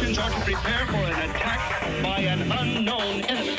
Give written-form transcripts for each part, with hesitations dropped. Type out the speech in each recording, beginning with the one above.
Instructions are to prepare for an attack by an unknown enemy.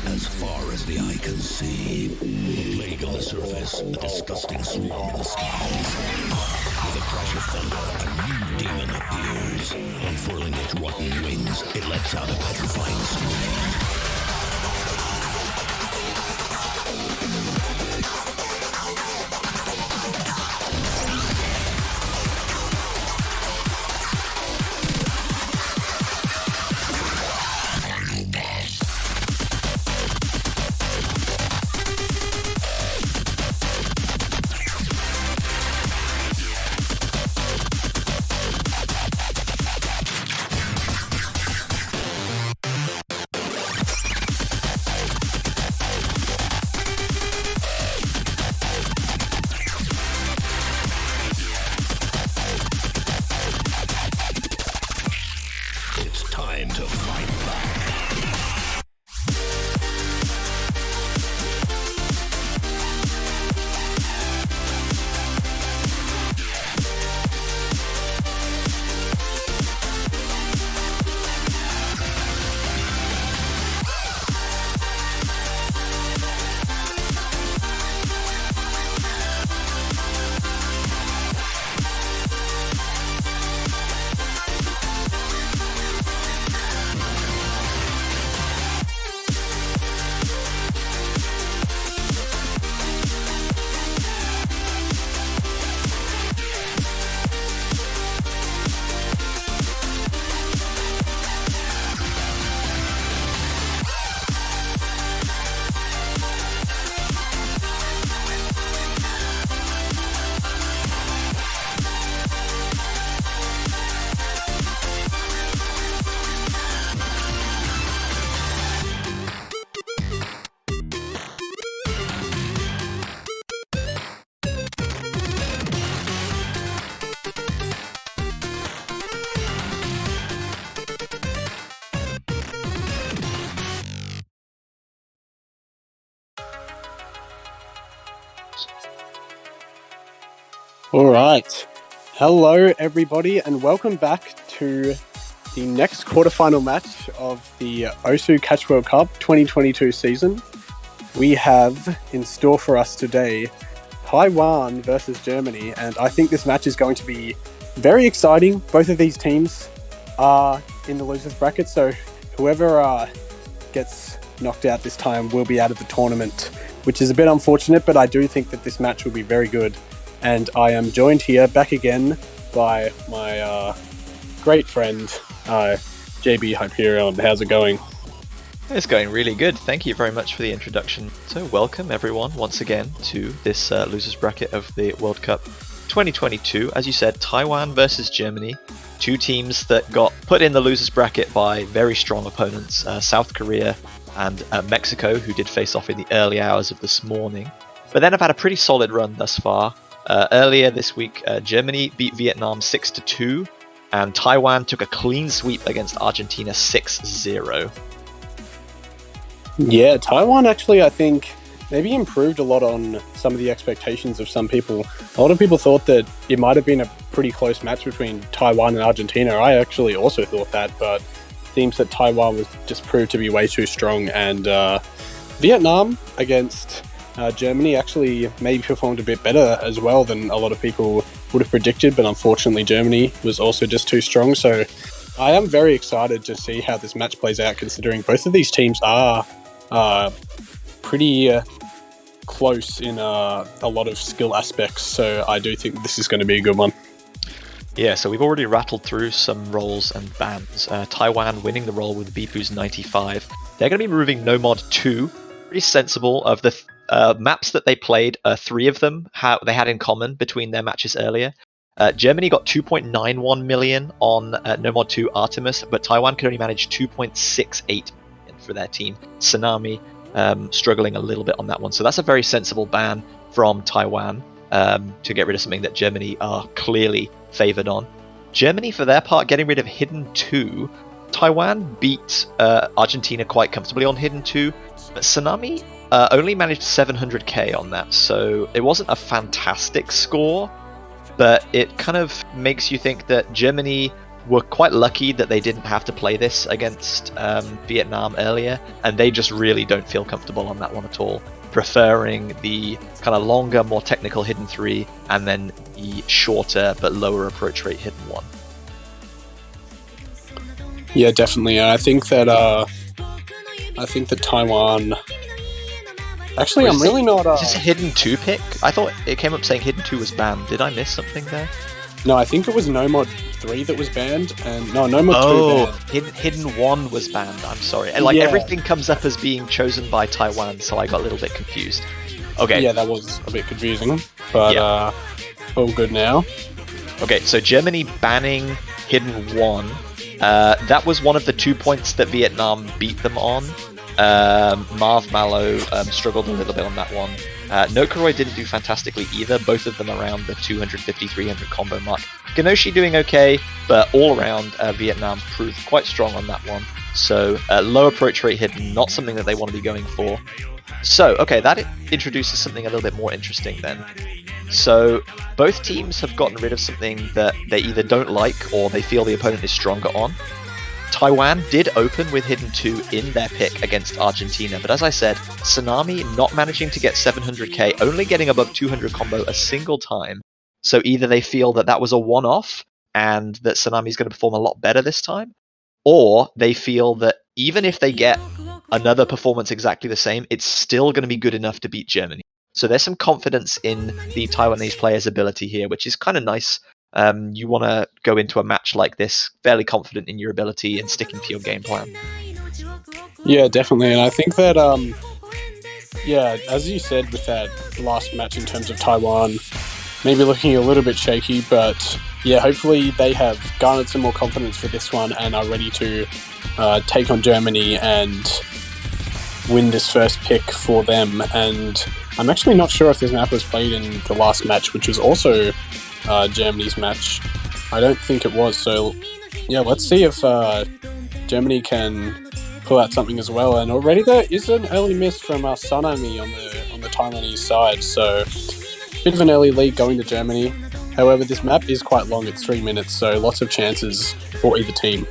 As far as the eye can see, a plague on the surface, a disgusting swarm in the skies. With a crash of thunder, a new demon appears. Unfurling its rotten wings, it lets out a petrifying scream. All right. Hello, everybody, and welcome back to the next quarterfinal match of the Osu Catch World Cup 2022 season. We have in store for us today Taiwan versus Germany, and I think this match is going to be very exciting. Both of these teams are in the losers bracket, so whoever gets knocked out this time will be out of the tournament, which is a bit unfortunate, but I do think that this match will be very good. And I am joined here back again by my great friend, JB Hyperion. How's it going? It's going really good. Thank you very much for the introduction. So welcome everyone once again to this losers bracket of the World Cup 2022. As you said, Taiwan versus Germany. Two teams that got put in the losers bracket by very strong opponents, South Korea and Mexico, who did face off in the early hours of this morning. But then have had a pretty solid run thus far. Earlier this week, Germany beat Vietnam 6-2, and Taiwan took a clean sweep against Argentina 6-0. Yeah, Taiwan actually, I think, maybe improved a lot on some of the expectations of some people. A lot of people thought that it might have been a pretty close match between Taiwan and Argentina. I actually also thought that, but it seems that Taiwan was just proved to be way too strong. And Vietnam against Germany actually maybe performed a bit better as well than a lot of people would have predicted, but unfortunately Germany was also just too strong. So I am very excited to see how this match plays out, considering both of these teams are pretty close in a lot of skill aspects, so I do think this is going to be a good one. Yeah, so we've already rattled through some roles and bans. Taiwan winning the role with vv1501729822. They're going to be removing No Mod 2. Pretty sensible. Of the maps that they played, 3 of them they had in common between their matches earlier. Germany got 2.91 million on No Mod 2 Artemis, but Taiwan could only manage 2.68 million for their team. Tsunami struggling a little bit on that one. So that's a very sensible ban from Taiwan to get rid of something that Germany are clearly favoured on. Germany, for their part, getting rid of Hidden 2. Taiwan beat Argentina quite comfortably on Hidden 2, but Tsunami only managed 700k on that, so it wasn't a fantastic score, but it kind of makes you think that Germany were quite lucky that they didn't have to play this against Vietnam earlier, and they just really don't feel comfortable on that one at all, preferring the kind of longer, more technical Hidden 3 and then the shorter but lower approach rate Hidden 1. Yeah, definitely. I think that Taiwan. Actually, I'm really not. Is this a Hidden 2 pick? I thought it came up saying Hidden 2 was banned. Did I miss something there? No, I think it was No Mod 3 that was banned, and No Mod 2 banned. Hidden 1 was banned. I'm sorry. And everything comes up as being chosen by Taiwan, so I got a little bit confused. Okay. Yeah, that was a bit confusing, but all good now. Okay, so Germany banning Hidden 1. That was one of the 2 points that Vietnam beat them on. Marv Mallow struggled a little bit on that one. Nokoroi didn't do fantastically either, both of them around the 250-300 combo mark. Ganoshi doing okay, but all around Vietnam proved quite strong on that one. So low approach rate Hidden, not something that they want to be going for. So, okay, that introduces something a little bit more interesting then. So both teams have gotten rid of something that they either don't like or they feel the opponent is stronger on. Taiwan did open with Hidden 2 in their pick against Argentina, but as I said, Tsunami not managing to get 700k, only getting above 200 combo a single time. So either they feel that was a one-off and that Tsunami is going to perform a lot better this time, or they feel that even if they get another performance exactly the same, it's still going to be good enough to beat Germany. So there's some confidence in the Taiwanese player's ability here, which is kind of nice. You want to go into a match like this fairly confident in your ability and sticking to your game plan. Yeah, definitely. And I think that, as you said with that last match in terms of Taiwan, maybe looking a little bit shaky, but yeah, hopefully they have garnered some more confidence for this one and are ready to take on Germany and win this first pick for them. And I'm actually not sure if this map was played in the last match, which was also Germany's match. I don't think it was. So yeah, let's see if Germany can pull out something as well. And already there is an early miss from Tsunami on the Taiwanese side. So bit of an early lead going to Germany. However, this map is quite long, it's 3 minutes, so lots of chances for either team.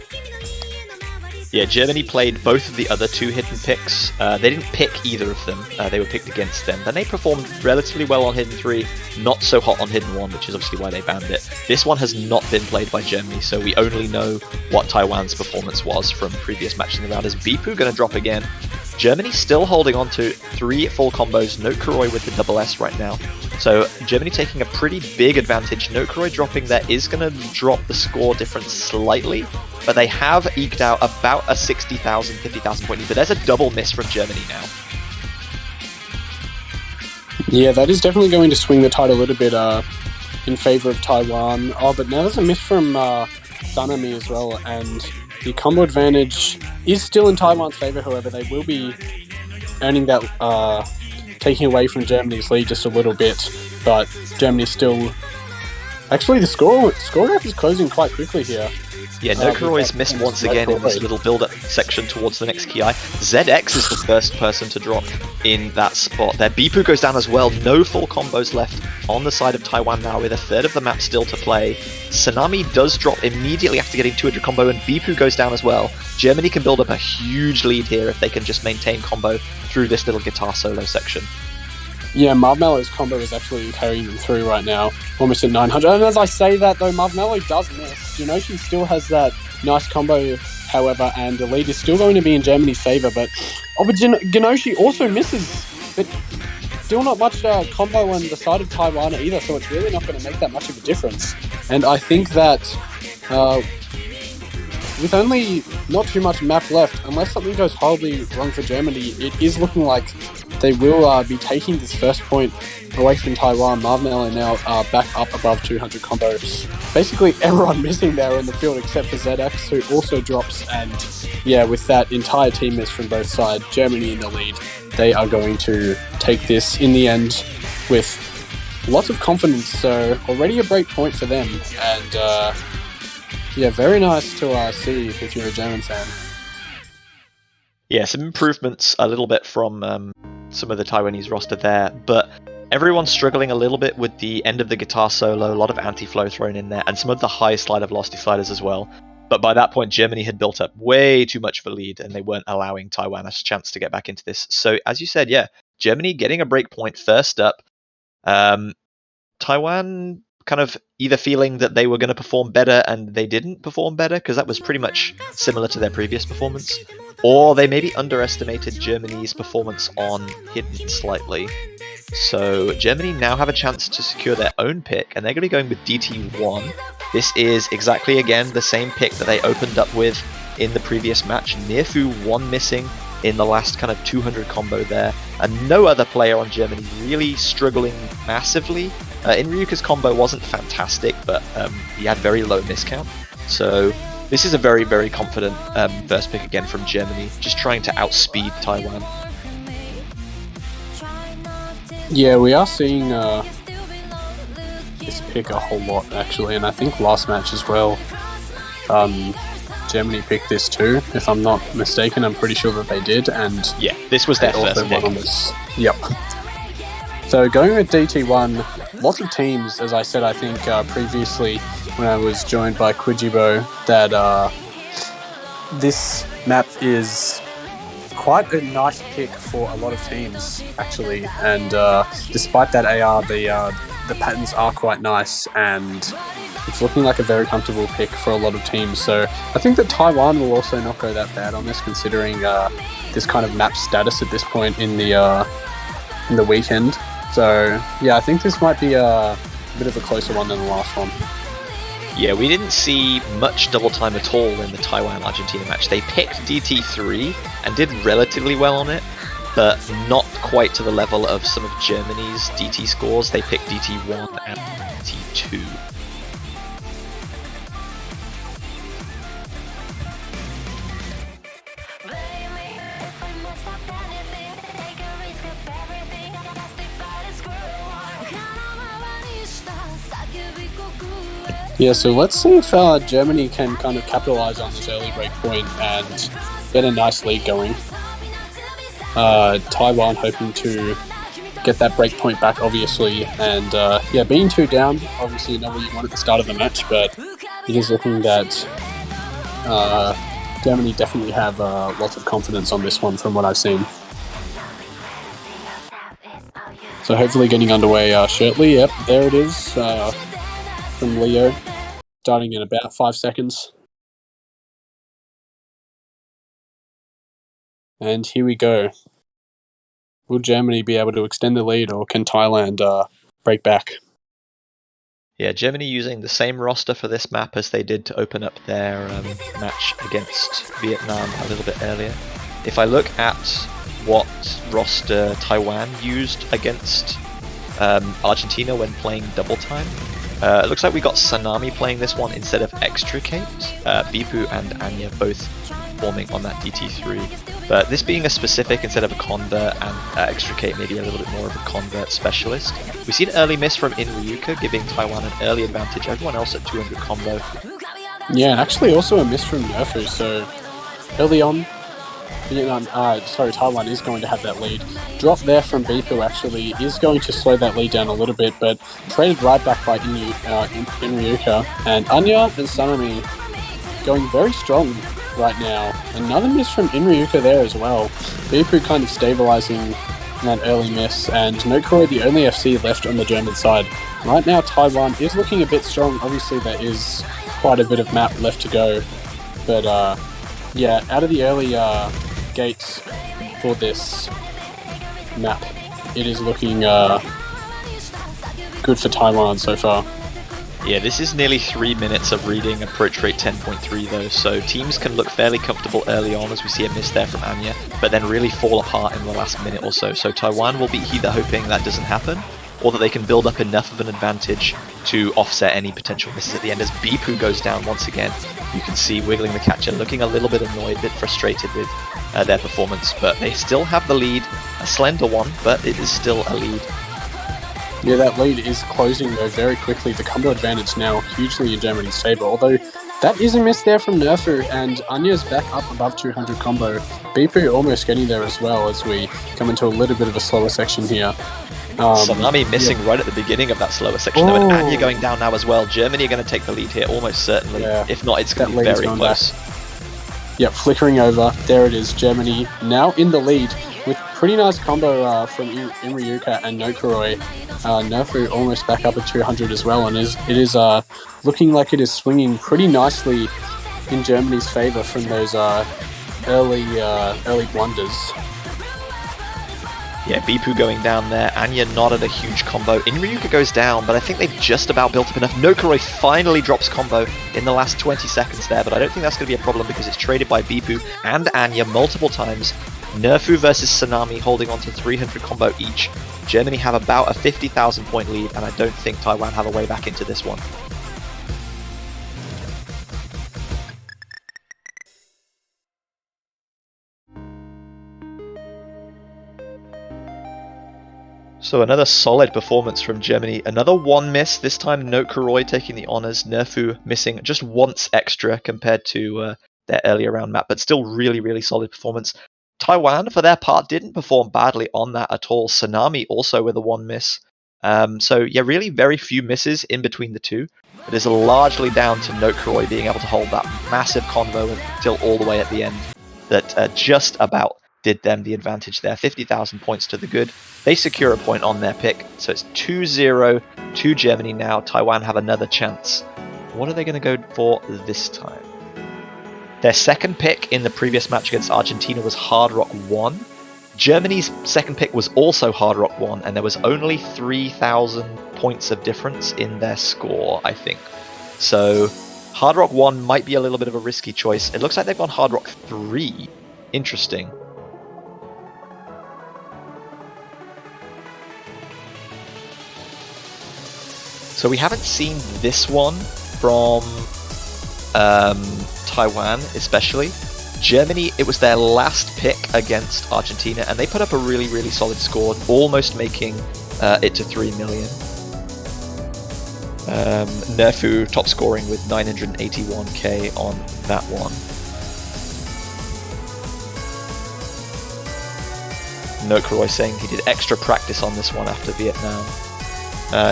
Yeah, Germany played both of the other 2 hidden picks. They didn't pick either of them. They were picked against them. Then they performed relatively well on Hidden 3, not so hot on Hidden 1, which is obviously why they banned it. This one has not been played by Germany, so we only know what Taiwan's performance was from previous matches in the round. Is Bipu going to drop again? Germany still holding on to 3 full combos. No Kuroi with the double S right now. So Germany taking a pretty big advantage. No Kuroi dropping there is going to drop the score difference slightly, but they have eked out about a 60,000, 50,000 point lead. But there's a double miss from Germany now. Yeah, that is definitely going to swing the tide a little bit in favour of Taiwan. Oh, but now there's a miss from Sanami as well, and the combo advantage is still in Taiwan's favour. However, they will be earning that, taking away from Germany's lead just a little bit, but Germany still... Actually, the score gap is closing quite quickly here. Yeah, no Kuroi's missed once again in this little build-up section towards the next Ki. ZX is the first person to drop in that spot there. Bipu goes down as well. No full combos left on the side of Taiwan now, with a third of the map still to play. Sanami does drop immediately after getting 200 combo, and Bipu goes down as well. Germany can build up a huge lead here if they can just maintain combo through this little guitar solo section. Yeah, Marvmello's combo is actually carrying them through right now, almost at 900. And as I say that, though, Marvmello does miss. Genoshi still has that nice combo, however, and the lead is still going to be in Germany's favour. But Genoshi also misses, but still not much combo on the side of Taiwan either, so it's really not going to make that much of a difference. And I think that with only not too much map left, unless something goes horribly wrong for Germany, it is looking like they will be taking this first point away from Taiwan. Marvmello now back up above 200 combo. Basically everyone missing there in the field except for ZX, who also drops. And yeah, with that entire team miss from both sides, Germany in the lead, they are going to take this in the end with lots of confidence. So already a break point for them. And yeah, very nice to see if you're a German fan. Yeah, some improvements a little bit from some of the Taiwanese roster there, but everyone's struggling a little bit with the end of the guitar solo, a lot of anti-flow thrown in there, and some of the high slide of velocity sliders as well. But by that point, Germany had built up way too much of a lead, and they weren't allowing Taiwan a chance to get back into this. So, as you said, yeah, Germany getting a break point first up. Taiwan kind of either feeling that they were going to perform better and they didn't perform better, because that was pretty much similar to their previous performance, or they maybe underestimated Germany's performance on Hidden slightly. So Germany now have a chance to secure their own pick, and they're going to be going with DT1. This is exactly, again, the same pick that they opened up with in the previous match. Nearfu 1 missing in the last kind of 200 combo there, and no other player on Germany really struggling massively. Inryuka's combo wasn't fantastic, but he had very low miscount. So this is a very, very confident first pick again from Germany, just trying to outspeed Taiwan. Yeah, we are seeing this pick a whole lot, actually, and I think last match as well, Germany picked this too, if I'm not mistaken. I'm pretty sure that they did, and yeah, this was their first pick. Yep. So going with DT1, lots of teams, as I said, I think previously when I was joined by Quijibo, that this map is quite a nice pick for a lot of teams, actually. And despite that AR, the patterns are quite nice, and it's looking like a very comfortable pick for a lot of teams. So I think that Taiwan will also not go that bad on this, considering this kind of map status at this point in the weekend. So yeah, I think this might be a bit of a closer one than the last one. Yeah, we didn't see much double time at all in the Taiwan-Argentina match. They picked DT3 and did relatively well on it, but not quite to the level of some of Germany's DT scores. They picked DT1 and DT2. Yeah, so let's see if Germany can kind of capitalize on this early break point and get a nice lead going. Taiwan hoping to get that break point back, obviously, and Yeah, being 2 down, obviously not what you want at the start of the match, but it is looking that Germany definitely have lots of confidence on this one from what I've seen. So hopefully getting underway shortly. Yep, there it is from Leo, starting in about 5 seconds. And here we go. Will Germany be able to extend the lead, or can Thailand break back? Yeah, Germany using the same roster for this map as they did to open up their match against Vietnam a little bit earlier. If I look at what roster Taiwan used against Argentina when playing double time, it looks like we got Sanami playing this one instead of Extricate. Bipu and Anya both forming on that DT3. But this being a specific instead of a convert, and Extricate maybe a little bit more of a convert specialist. We've seen early miss from Inryuka, giving Taiwan an early advantage. Everyone else at 200 combo. Yeah, and actually also a miss from Nerfu. So early on, Taiwan is going to have that lead. Drop there from Bipu actually is going to slow that lead down a little bit, but traded right back by Inryuka. And Anya and Sanami going very strong right now. Another miss from Inryuka there as well. Bipu kind of stabilizing that early miss, and Nokuroi the only FC left on the German side. Right now Taiwan is looking a bit strong. Obviously there is quite a bit of map left to go, but yeah, out of the early gates for this map, it is looking good for Taiwan so far. Yeah, this is nearly 3 minutes of reading approach rate 10.3 though, so teams can look fairly comfortable early on as we see a miss there from Anya, but then really fall apart in the last minute or so. So Taiwan will be either hoping that doesn't happen, or that they can build up enough of an advantage to offset any potential misses at the end. As Bipu goes down once again, you can see Wiggling the Catcher looking a little bit annoyed, a bit frustrated with their performance, but they still have the lead, a slender one, but it is still a lead. Yeah, that lead is closing though very quickly. The combo advantage now hugely in Germany's favour, although that is a miss there from Nerfu, and Anya's back up above 200 combo. Bipu almost getting there as well as we come into a little bit of a slower section here. Sanami missing right at the beginning of that slower section though, and Anya going down now as well. Germany are going to take the lead here almost certainly. Yeah, if not, it's going to be very close. Yep, flickering over. There it is. Germany now in the lead with pretty nice combo from Inryuka and Nokuroi. Nerfu almost back up at 200 as well, and it is looking like it is swinging pretty nicely in Germany's favour from those early blunders. Yeah, Bipu going down there. Anya not at a huge combo. Inryuka goes down, but I think they've just about built up enough. Nokuroi finally drops combo in the last 20 seconds there, but I don't think that's going to be a problem because it's traded by Bipu and Anya multiple times. Nerfu versus Sanami holding on to 300 combo each. Germany have about a 50,000 point lead, and I don't think Taiwan have a way back into this one. So another solid performance from Germany. Another one miss, this time Nokuroi taking the honours. Nerfu missing just once extra compared to their earlier round map, but still really, really solid performance. Taiwan, for their part, didn't perform badly on that at all. Sanami also with a one miss. So yeah, really very few misses in between the two. It is largely down to Nokuroi being able to hold that massive convo until all the way at the end that just about did them the advantage there. 50,000 points to the good. They secure a point on their pick, so it's 2-0 to Germany now. Taiwan have another chance. What are they going to go for this time? Their second pick in the previous match against Argentina was Hard Rock 1. Germany's second pick was also Hard Rock 1, and there was only 3,000 points of difference in their score, I think. So Hard Rock 1 might be a little bit of a risky choice. It looks like they've gone Hard Rock 3. Interesting. So we haven't seen this one from Taiwan especially. Germany, it was their last pick against Argentina, and they put up a really, really solid score, almost making it to 3 million. Nerfu top scoring with 981k on that one. Nokuroi saying he did extra practice on this one after Vietnam.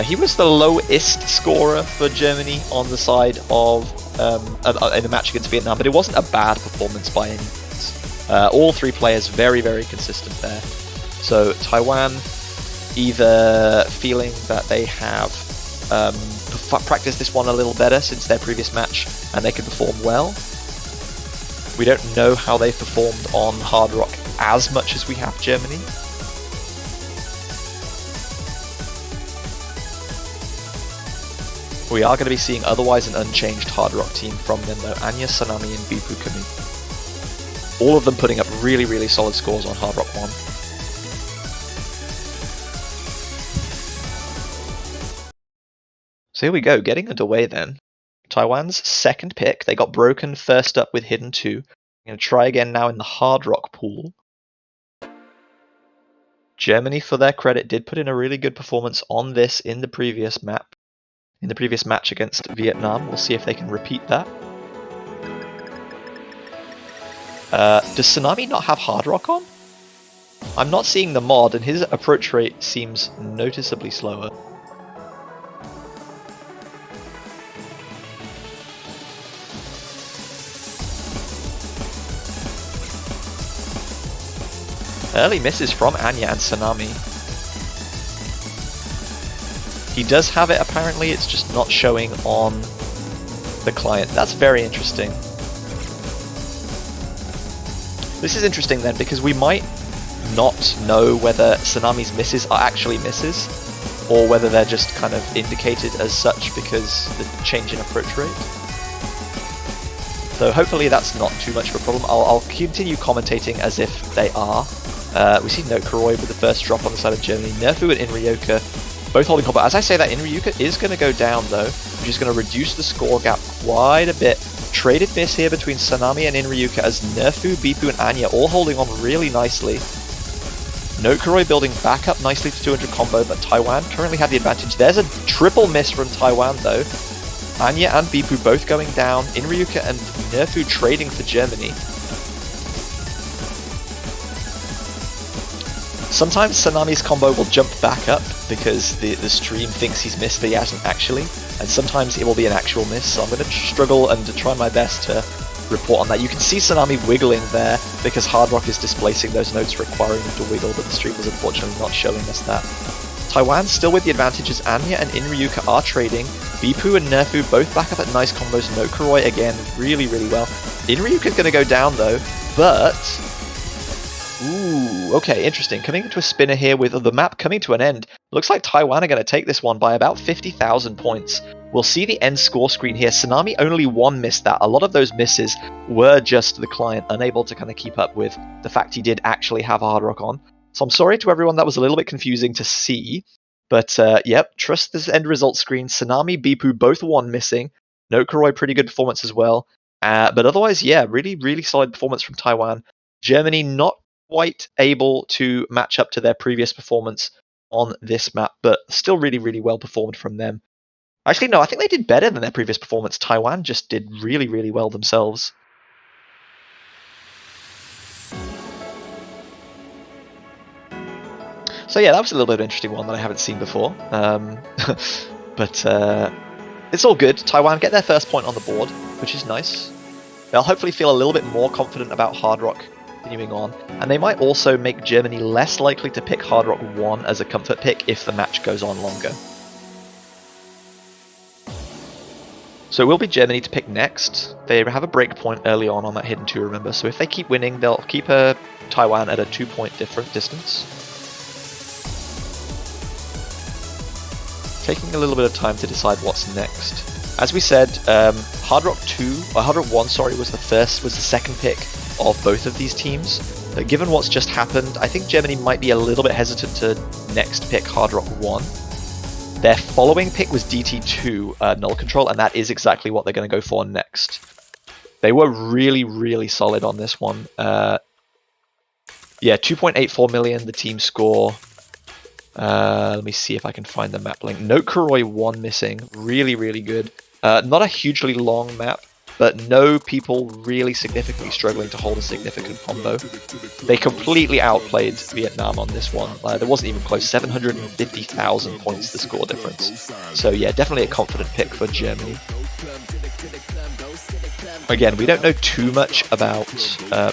He was the lowest scorer for Germany on the side of in the match against Vietnam, but it wasn't a bad performance by any means. All three players very, very consistent there. So Taiwan either feeling that they have practiced this one a little better since their previous match and they can perform well. We don't know how they've performed on Hard Rock as much as we have Germany. We are going to be seeing otherwise an unchanged Hard Rock team from them though. Anya, Sanami and Bipu Kami. All of them putting up really, really solid scores on Hard Rock 1. So here we go, getting underway then. Taiwan's second pick. They got broken first up with Hidden 2. I'm going to try again now in the Hard Rock pool. Germany, for their credit, did put in a really good performance on this in the previous map. In the previous match against Vietnam. We'll see if they can repeat that. Does Tsunami not have Hard Rock on? I'm not seeing the mod, and his approach rate seems noticeably slower. Early misses from Anya and Tsunami. He does have it apparently, it's just not showing on the client. That's very interesting. This is interesting then, because we might not know whether Tsunami's misses are actually misses, or whether they're just kind of indicated as such because the change in approach rate. So hopefully that's not too much of a problem. I'll continue commentating as if they are. We see Nokuroi with the first drop on the side of Germany. Nerfu and Inryoka both holding combat. As I say that, Inryoka is going to go down though, which is going to reduce the score gap quite a bit. Traded miss here between Sanami and Inryoka as Nerfu, Bipu and Anya all holding on really nicely. Nokuroi building back up nicely to 200 combo, but Taiwan currently have the advantage. There's a triple miss from Taiwan though. Anya and Bipu both going down. Inryoka and Nerfu trading for Germany. Sometimes Sanami's combo will jump back up because the stream thinks he's missed but he hasn't actually, and sometimes it will be an actual miss, so I'm going to struggle and to try my best to report on that. You can see Sanami wiggling there because Hard Rock is displacing those notes requiring him to wiggle, but the stream was unfortunately not showing us that. Taiwan still with the advantage as Anya and Inryoka are trading. Bipu and Nerfu both back up at nice combos. Nokuroi again really, really well. Inryoka's going to go down though, but... Ooh, okay, interesting. Coming into a spinner here with the map coming to an end. Looks like Taiwan are going to take this one by about 50,000 points. We'll see the end score screen here. Tsunami only one missed that. A lot of those misses were just the client unable to kind of keep up with the fact he did actually have Hard Rock on. So I'm sorry to everyone, that was a little bit confusing to see. But yep, trust this end result screen. Tsunami, Bipu, both one missing. Nokuroi, pretty good performance as well. But otherwise, yeah, really, really solid performance from Taiwan. Germany not quite able to match up to their previous performance on this map, but still really, really well performed from them. Actually, no, I think they did better than their previous performance. Taiwan just did really, really well themselves. So yeah, that was a little bit of an interesting one that I haven't seen before. But it's all good. Taiwan get their first point on the board, which is nice. They'll hopefully feel a little bit more confident about Hard Rock continuing on, and they might also make Germany less likely to pick Hard Rock 1 as a comfort pick if the match goes on longer. So it will be Germany to pick next. They have a break point early on that Hidden 2, remember, so if they keep winning, they'll keep Taiwan at a 2-point different distance. Taking a little bit of time to decide what's next. As we said, Hard Rock 1, sorry, was the second pick of both of these teams. Given what's just happened, I think Germany might be a little bit hesitant to next pick Hard Rock 1. Their following pick was DT2 Null Control, and that is exactly what they're going to go for next. They were really, really solid on this one. Yeah, 2.84 million, the team score. Let me see if I can find the map link. Nokuroi 1 missing. Really, really good. Not a hugely long map. but no people really significantly struggling to hold a significant combo. They completely outplayed Vietnam on this one. There wasn't even close, 750,000 points the score difference. So yeah, definitely a confident pick for Germany. Again, we don't know too much about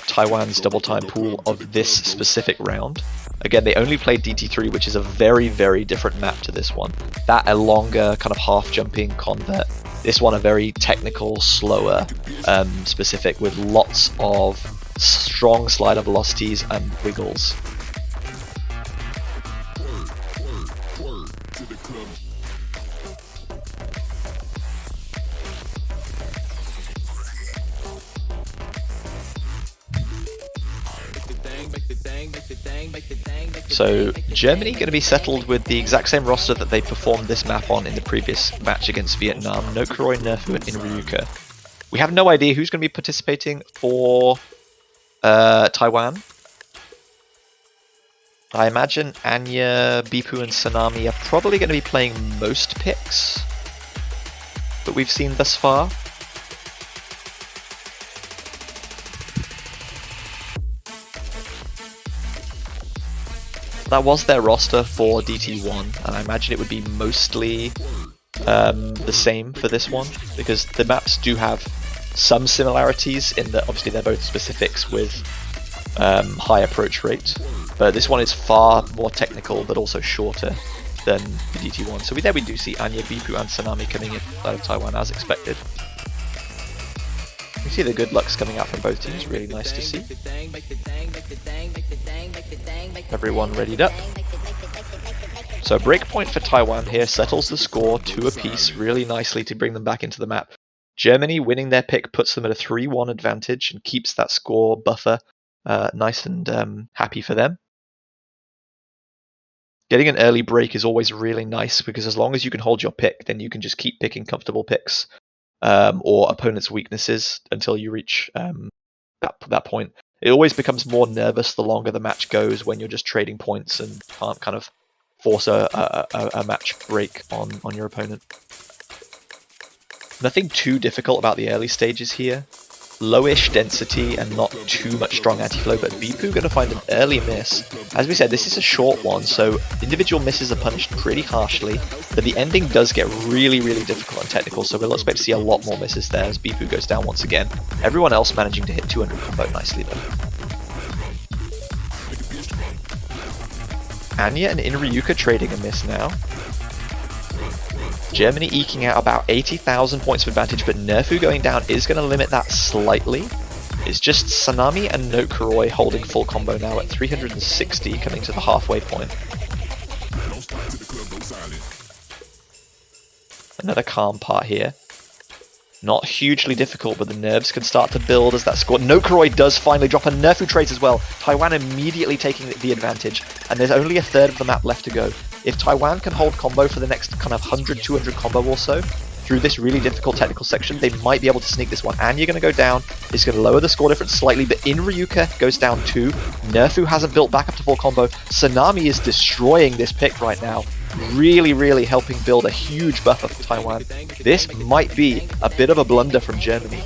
Taiwan's double time pool of this specific round. Again, they only played DT3, which is a very, very different map to this one. That a longer kind of half jumping convert. This one a very technical, slower, specific with lots of strong slider velocities and wiggles. So Germany going to be settled with the exact same roster that they performed this map on in the previous match against Vietnam. Nokuroi, Nerfu, and Inryuka. We have no idea who's going to be participating for Taiwan. I imagine Anya, Bipu, and Sanami are probably going to be playing most picks that we've seen thus far. That was their roster for DT1, and I imagine it would be mostly the same for this one, because the maps do have some similarities in that obviously they're both specifics with high approach rate, but this one is far more technical but also shorter than the DT1. So there we do see Anya, Bipu, and Sanami coming in out of Taiwan as expected. You see the good lucks coming out from both teams, really nice to see. Everyone readied up. So breakpoint for Taiwan here settles the score to a piece really nicely to bring them back into the map. Germany winning their pick puts them at a 3-1 advantage and keeps that score buffer nice and happy for them. Getting an early break is always really nice because as long as you can hold your pick, then you can just keep picking comfortable picks or opponents' weaknesses until you reach that point. It always becomes more nervous the longer the match goes when you're just trading points and can't kind of force a match break on your opponent. Nothing too difficult about the early stages here. Lowish density and not too much strong anti-flow, but Bipu going to find an early miss. As we said, this is a short one, so individual misses are punished pretty harshly, but the ending does get really, really difficult and technical, so we'll expect to see a lot more misses there as Bipu goes down once again. Everyone else managing to hit 200 combo nicely though. Anya and Inryuka trading a miss now. Germany eking out about 80,000 points of advantage, but Nerfu going down is going to limit that slightly. It's just Sanami and Nokuroi holding full combo now at 360 coming to the halfway point. Another calm part here. Not hugely difficult, but the nerves can start to build as that score. Nokuroi does finally drop, and Nerfu trades as well. Taiwan immediately taking the advantage, and there's only a third of the map left to go. If Taiwan can hold combo for the next kind of 100, 200 combo or so, through this really difficult technical section, they might be able to sneak this one. And you're going to go down. It's going to lower the score difference slightly, but Inryuka goes down too. Nerfu hasn't built back up to full combo. Sanami is destroying this pick right now. Really, really helping build a huge buffer for Taiwan. This might be a bit of a blunder from Germany.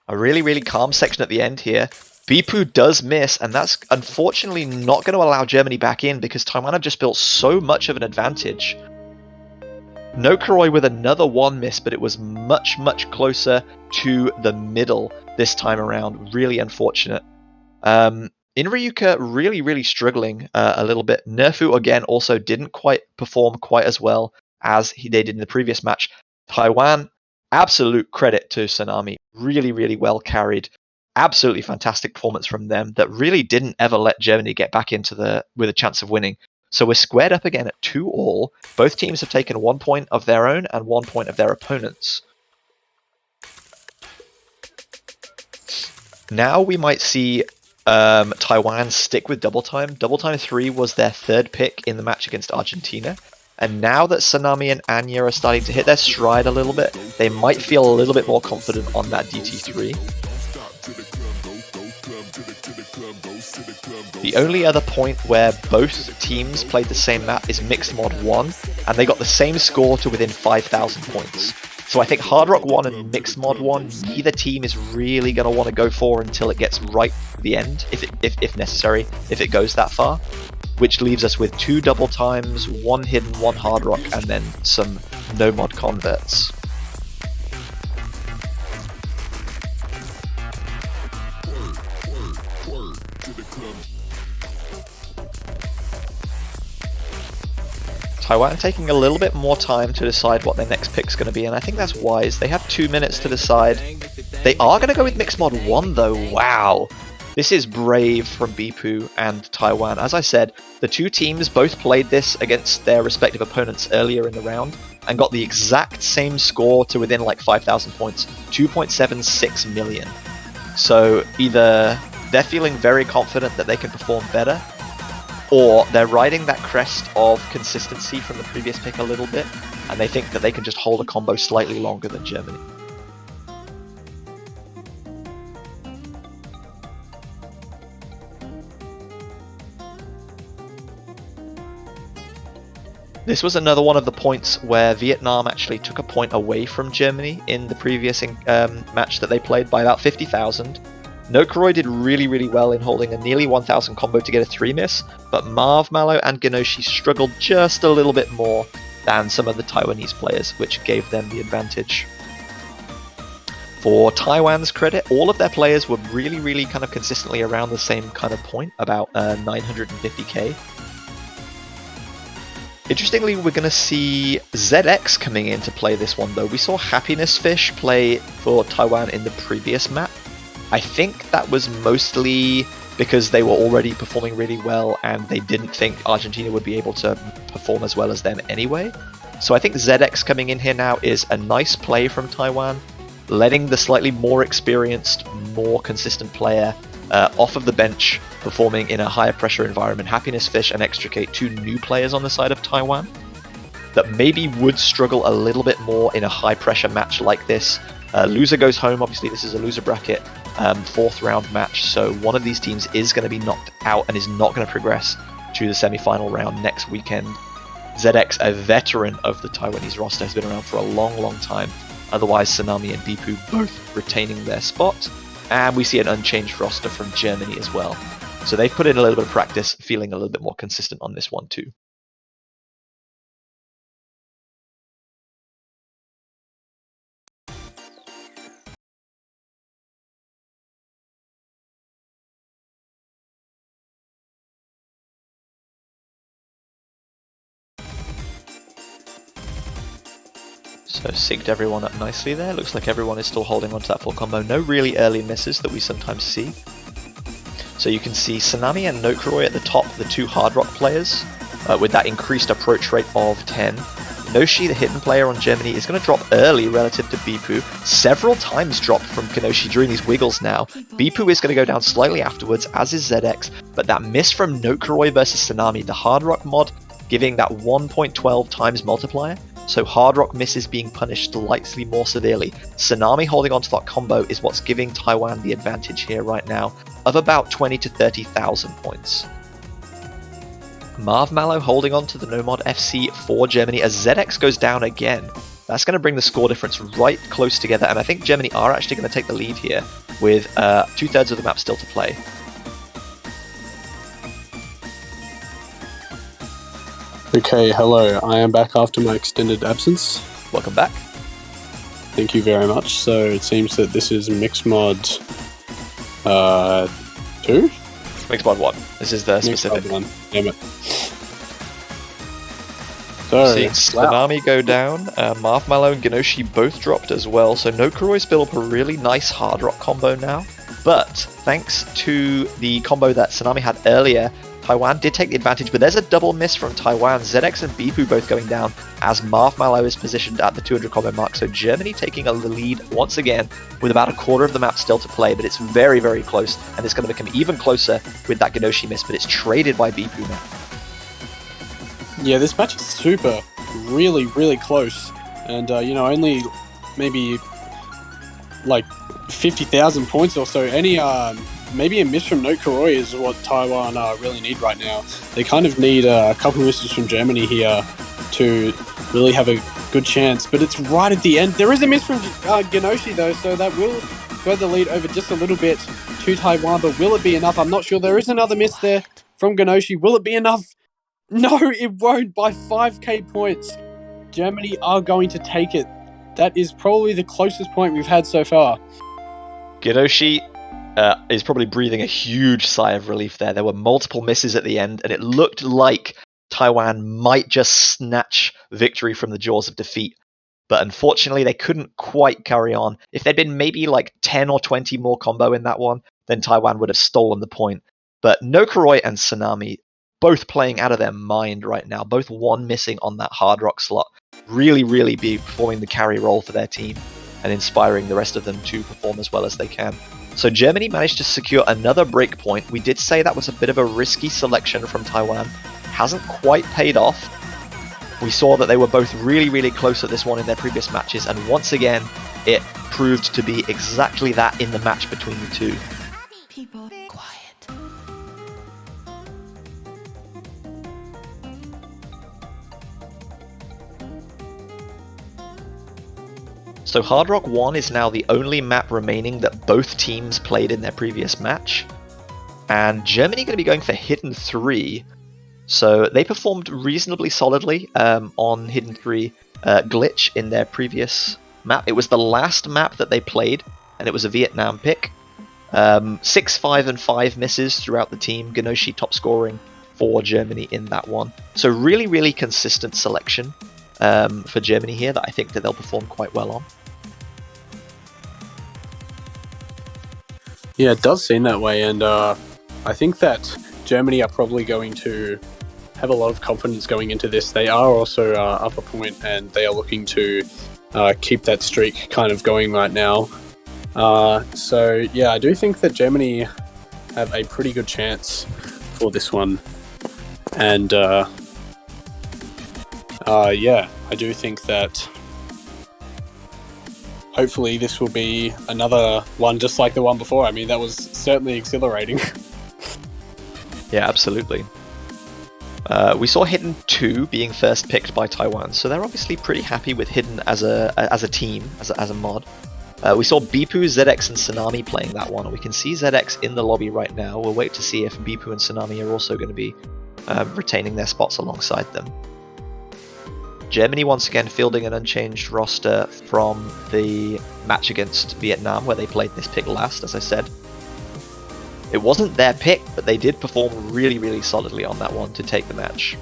A really, really calm section at the end here. Bipu does miss, and that's unfortunately not going to allow Germany back in because Taiwan have just built so much of an advantage. Nokuroi with another one miss, but it was much, much closer to the middle this time around. Really unfortunate. Inryuka really, really struggling a little bit. Nerfu, again, also didn't quite perform quite as well as they did in the previous match. Taiwan, absolute credit to Sanami. Really, really well carried. Absolutely fantastic performance from them that really didn't ever let Germany get back into with a chance of winning. So we're squared up again at 2-all. Both teams have taken 1 point of their own and 1 point of their opponents. Now we might see Taiwan stick with double time. Double time 3 was their third pick in the match against Argentina. And now that Sanami and Anya are starting to hit their stride a little bit, they might feel a little bit more confident on that DT3. The only other point where both teams played the same map is Mixed Mod 1, and they got the same score to within 5,000 points. So I think Hard Rock 1 and Mixed Mod 1, neither team is really going to want to go for until it gets right to the end, if necessary, if it goes that far. Which leaves us with 2 double times, 1 hidden, 1 hard rock, and then some no mod converts. Taiwan taking a little bit more time to decide what their next pick's going to be, and I think that's wise. They have 2 minutes to decide. They are going to go with Mixed Mod 1 though, wow! This is brave from Bipu and Taiwan. As I said, the 2 teams both played this against their respective opponents earlier in the round and got the exact same score to within like 5,000 points, 2.76 million. So either they're feeling very confident that they can perform better, or they're riding that crest of consistency from the previous pick a little bit, and they think that they can just hold a combo slightly longer than Germany. This was another one of the points where Vietnam actually took a point away from Germany in the previous match that they played by about 50,000. Nokoroi did really well in holding a nearly 1,000 combo to get a 3 miss, but Marv, Malo and Genoshi struggled just a little bit more than some of the Taiwanese players, which gave them the advantage. For Taiwan's credit, all of their players were really kind of consistently around the same kind of point, about 950k. Interestingly, we're going to see ZX coming in to play this one though. We saw Happiness Fish play for Taiwan in the previous map. I think that was mostly because they were already performing really well and they didn't think Argentina would be able to perform as well as them anyway. So I think ZX coming in here now is a nice play from Taiwan, letting the slightly more experienced, more consistent player off of the bench, performing in a higher pressure environment. Happiness Fish and Extricate, 2 new players on the side of Taiwan that maybe would struggle a little bit more in a high pressure match like this. Loser goes home, obviously this is a loser bracket, 4th round match, so one of these teams is going to be knocked out and is not going to progress to the semi-final round next weekend. ZX, a veteran of the Taiwanese roster, has been around for a long time. Otherwise, Tsunami and Bipu both retaining their spot. And we see an unchanged roster from Germany as well. So they've put in a little bit of practice, feeling a little bit more consistent on this one too. So synced everyone up nicely there. Looks like everyone is still holding on to that full combo. No really early misses that we sometimes see. So you can see Tsunami and Nokoroi at the top, the 2 hard rock players, with that increased approach rate of 10. Noshi, the hidden player on Germany, is going to drop early relative to Bipu. Several times dropped from Kenoshi during these wiggles now. Bipu is going to go down slightly afterwards, as is ZX, but that miss from Nokoroi versus Tsunami, the hard rock mod, giving that 1.12 times multiplier. So Hard Rock misses being punished slightly more severely. Tsunami holding onto that combo is what's giving Taiwan the advantage here right now, of about 20 to 30,000 points. Marv Malo holding on to the Nomod FC for Germany as ZX goes down again. That's going to bring the score difference right close together, and I think Germany are actually going to take the lead here with 2/3 of the map still to play. Okay, hello. I am back after my extended absence. Welcome back. Thank you very much. So it seems that this is Mixed Mod 2? Mixed Mod 1. This is the specific. Mixed Mod 1. Damn it. So, seeing Tsunami go down, Marv Malo and Genoshi both dropped as well, so Nokoroi's built up a really nice hard rock combo now. But thanks to the combo that Tsunami had earlier, Taiwan did take the advantage, but there's a double miss from Taiwan. ZX and Bipu both going down as Marv Malo is positioned at the 200 combo mark. So Germany taking the lead once again with about a quarter of the map still to play, but it's very close, and it's going to become even closer with that Genoshi miss, but it's traded by Bipu now. Yeah, this match is really close, and only maybe like 50,000 points or so. Any maybe a miss from No Kuroi is what Taiwan really need right now. They kind of need a couple misses from Germany here to really have a good chance. But it's right at the end. There is a miss from Genoshi, though, so that will go the lead over just a little bit to Taiwan. But will it be enough? I'm not sure. There is another miss there from Genoshi. Will it be enough? No, it won't. By 5k points, Germany are going to take it. That is probably the closest point we've had so far. Genoshi is probably breathing a huge sigh of relief there. There were multiple misses at the end, and it looked like Taiwan might just snatch victory from the jaws of defeat. But unfortunately, they couldn't quite carry on. If there'd been maybe like 10 or 20 more combo in that one, then Taiwan would have stolen the point. But Nokuroi and Tsunami, both playing out of their mind right now, both one missing on that hard rock slot, really be performing the carry role for their team and inspiring the rest of them to perform as well as they can. So Germany managed to secure another break point. We did say that was a bit of a risky selection from Taiwan. Hasn't quite paid off. We saw that they were both really close at this one in their previous matches, and once again, it proved to be exactly that in the match between the two. People, quiet. So Hard Rock 1 is now the only map remaining that both teams played in their previous match, and Germany going to be going for Hidden 3. So they performed reasonably solidly on Hidden 3 Glitch in their previous map. It was the last map that they played, and it was a Vietnam pick. 6, 5, and 5 misses throughout the team. Genoshi top scoring for Germany in that one. So really consistent selection for Germany here that I think that they'll perform quite well on. Yeah, it does seem that way, and I think that Germany are probably going to have a lot of confidence going into this. They are also up a point, and they are looking to keep that streak kind of going right now. So yeah, I do think that Germany have a pretty good chance for this one, and yeah, I do think that hopefully this will be another one just like the one before. I mean, that was certainly exhilarating. Yeah, absolutely. We saw Hidden 2 being first picked by Taiwan, so they're obviously pretty happy with Hidden as a team, as a mod. We saw Bipu, ZX, and Tsunami playing that one, and we can see ZX in the lobby right now. We'll wait to see if Bipu and Tsunami are also going to be retaining their spots alongside them. Germany once again fielding an unchanged roster from the match against Vietnam, where they played this pick last, as I said. It wasn't their pick, but they did perform really solidly on that one to take the match.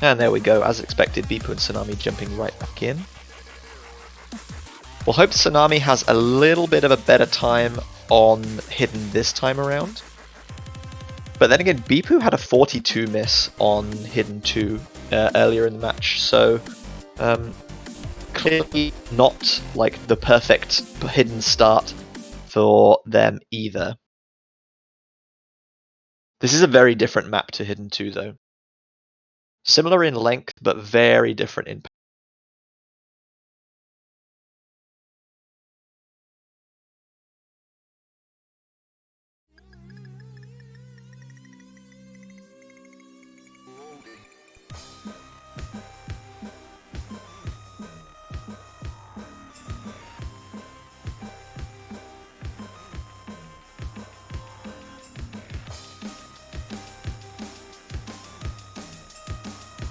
And there we go, as expected, Bipu and Tsunami jumping right back in. We'll hope Tsunami has a little bit of a better time on Hidden this time around. But then again, Bipu had a 42 miss on Hidden 2 earlier in the match, so clearly not like the perfect Hidden start for them either. This is a very different map to Hidden 2 though. Similar in length, but very different in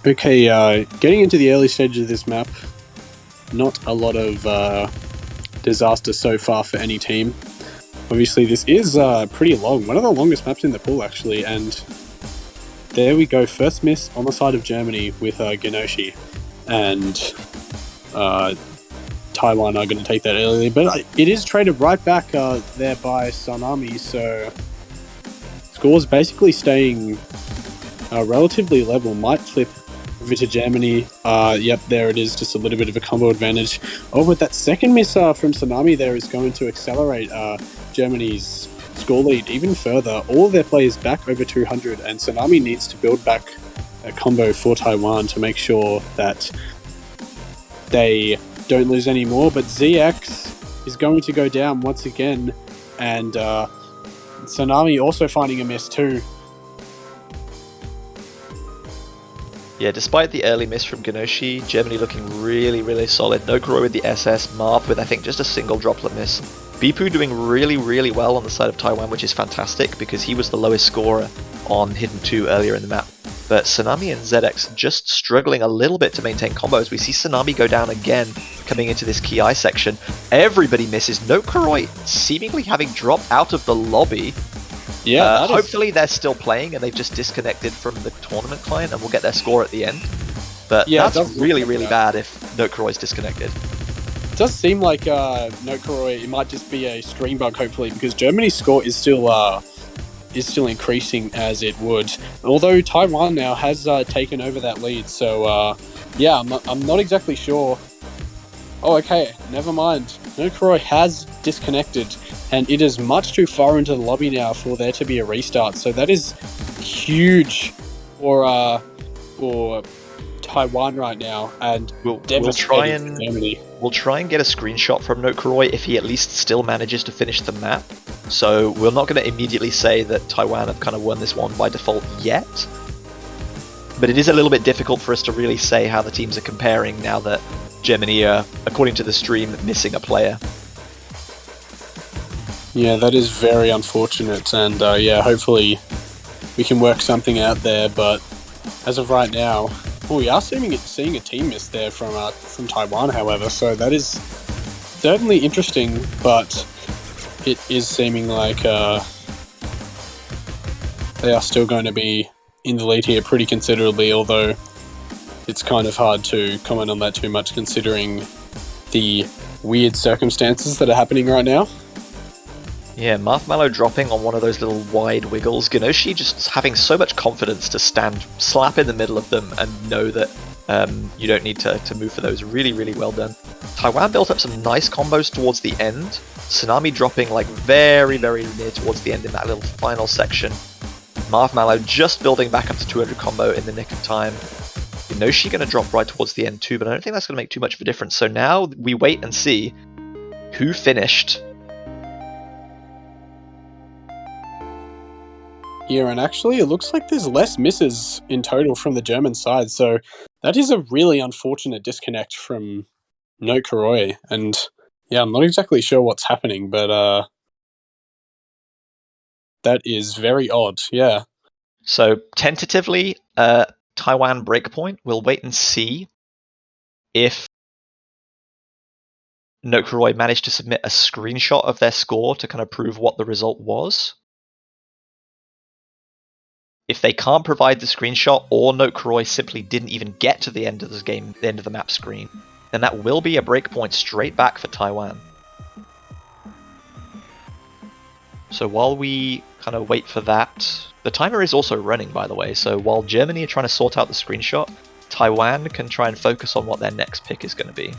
Okay, getting into the early stages of this map, not a lot of disaster so far for any team. Obviously, this is pretty long, one of the longest maps in the pool actually, and there we go, first miss on the side of Germany with Genoshi, and Taiwan are going to take that early, but it is traded right back there by Tsunami, so scores basically staying relatively level. Might flip over to Germany. Yep, there it is, just a little bit of a combo advantage. Oh, but that second miss from Tsunami there is going to accelerate Germany's score lead even further. All of their players back over 200, and Tsunami needs to build back a combo for Taiwan to make sure that they don't lose any more. But ZX is going to go down once again, and Tsunami also finding a miss too. Yeah, despite the early miss from Ganoshi, Germany looking really, really solid. Nokuroi with the SS, Marv with I think just a single droplet miss. Bipu doing really, really well on the side of Taiwan, which is fantastic because he was the lowest scorer on Hidden 2 earlier in the map. But Tsunami and ZX just struggling a little bit to maintain combos. We see Tsunami go down again coming into this Ki section. Everybody misses. Nokuroi seemingly having dropped out of the lobby. Yeah, hopefully they're still playing and they've just disconnected from the tournament client and we'll get their score at the end. But yeah, that's really, really bad if Nokuroi's disconnected. It does seem like Nokuroi, it might just be a stream bug, hopefully, because Germany's score is still increasing as it would. Although Taiwan now has taken over that lead, so yeah, I'm not exactly sure. Oh, okay, never mind. Nokuroi has disconnected, and it is much too far into the lobby now for there to be a restart. So that is huge for Taiwan right now, and We'll try and Germany. We'll try and get a screenshot from Nokuroi if he at least still manages to finish the map. So we're not going to immediately say that Taiwan have kind of won this one by default yet. But it is a little bit difficult for us to really say how the teams are comparing now that Germany are, according to the stream, missing a player. Yeah, that is very unfortunate, and yeah, hopefully we can work something out there. But as of right now, we are seeing a team miss there from Taiwan, however, so that is certainly interesting, but it is seeming like they are still going to be in the lead here pretty considerably, although it's kind of hard to comment on that too much considering the weird circumstances that are happening right now. Yeah, Marthmallow dropping on one of those little wide wiggles. Ganoshi just having so much confidence to stand slap in the middle of them and know that you don't need to move for those. Really, really well done. Taiwan built up some nice combos towards the end. Tsunami dropping like very, very near towards the end in that little final section. Marthmallow just building back up to 200 combo in the nick of time. Ganoshi going to drop right towards the end too, but I don't think that's going to make too much of a difference. So now we wait and see who finished. Yeah, and actually it looks like there's less misses in total from the German side, so that is a really unfortunate disconnect from Nokuroi, and yeah, I'm not exactly sure what's happening, but that is very odd, yeah. So tentatively, Taiwan breakpoint. We'll wait and see if Nokuroi managed to submit a screenshot of their score to kind of prove what the result was. If they can't provide the screenshot, or Nokuroi simply didn't even get to the end of this game, the end of the map screen, then that will be a breakpoint straight back for Taiwan. So while we kind of wait for that, the timer is also running, by the way, so while Germany are trying to sort out the screenshot, Taiwan can try and focus on what their next pick is going to be.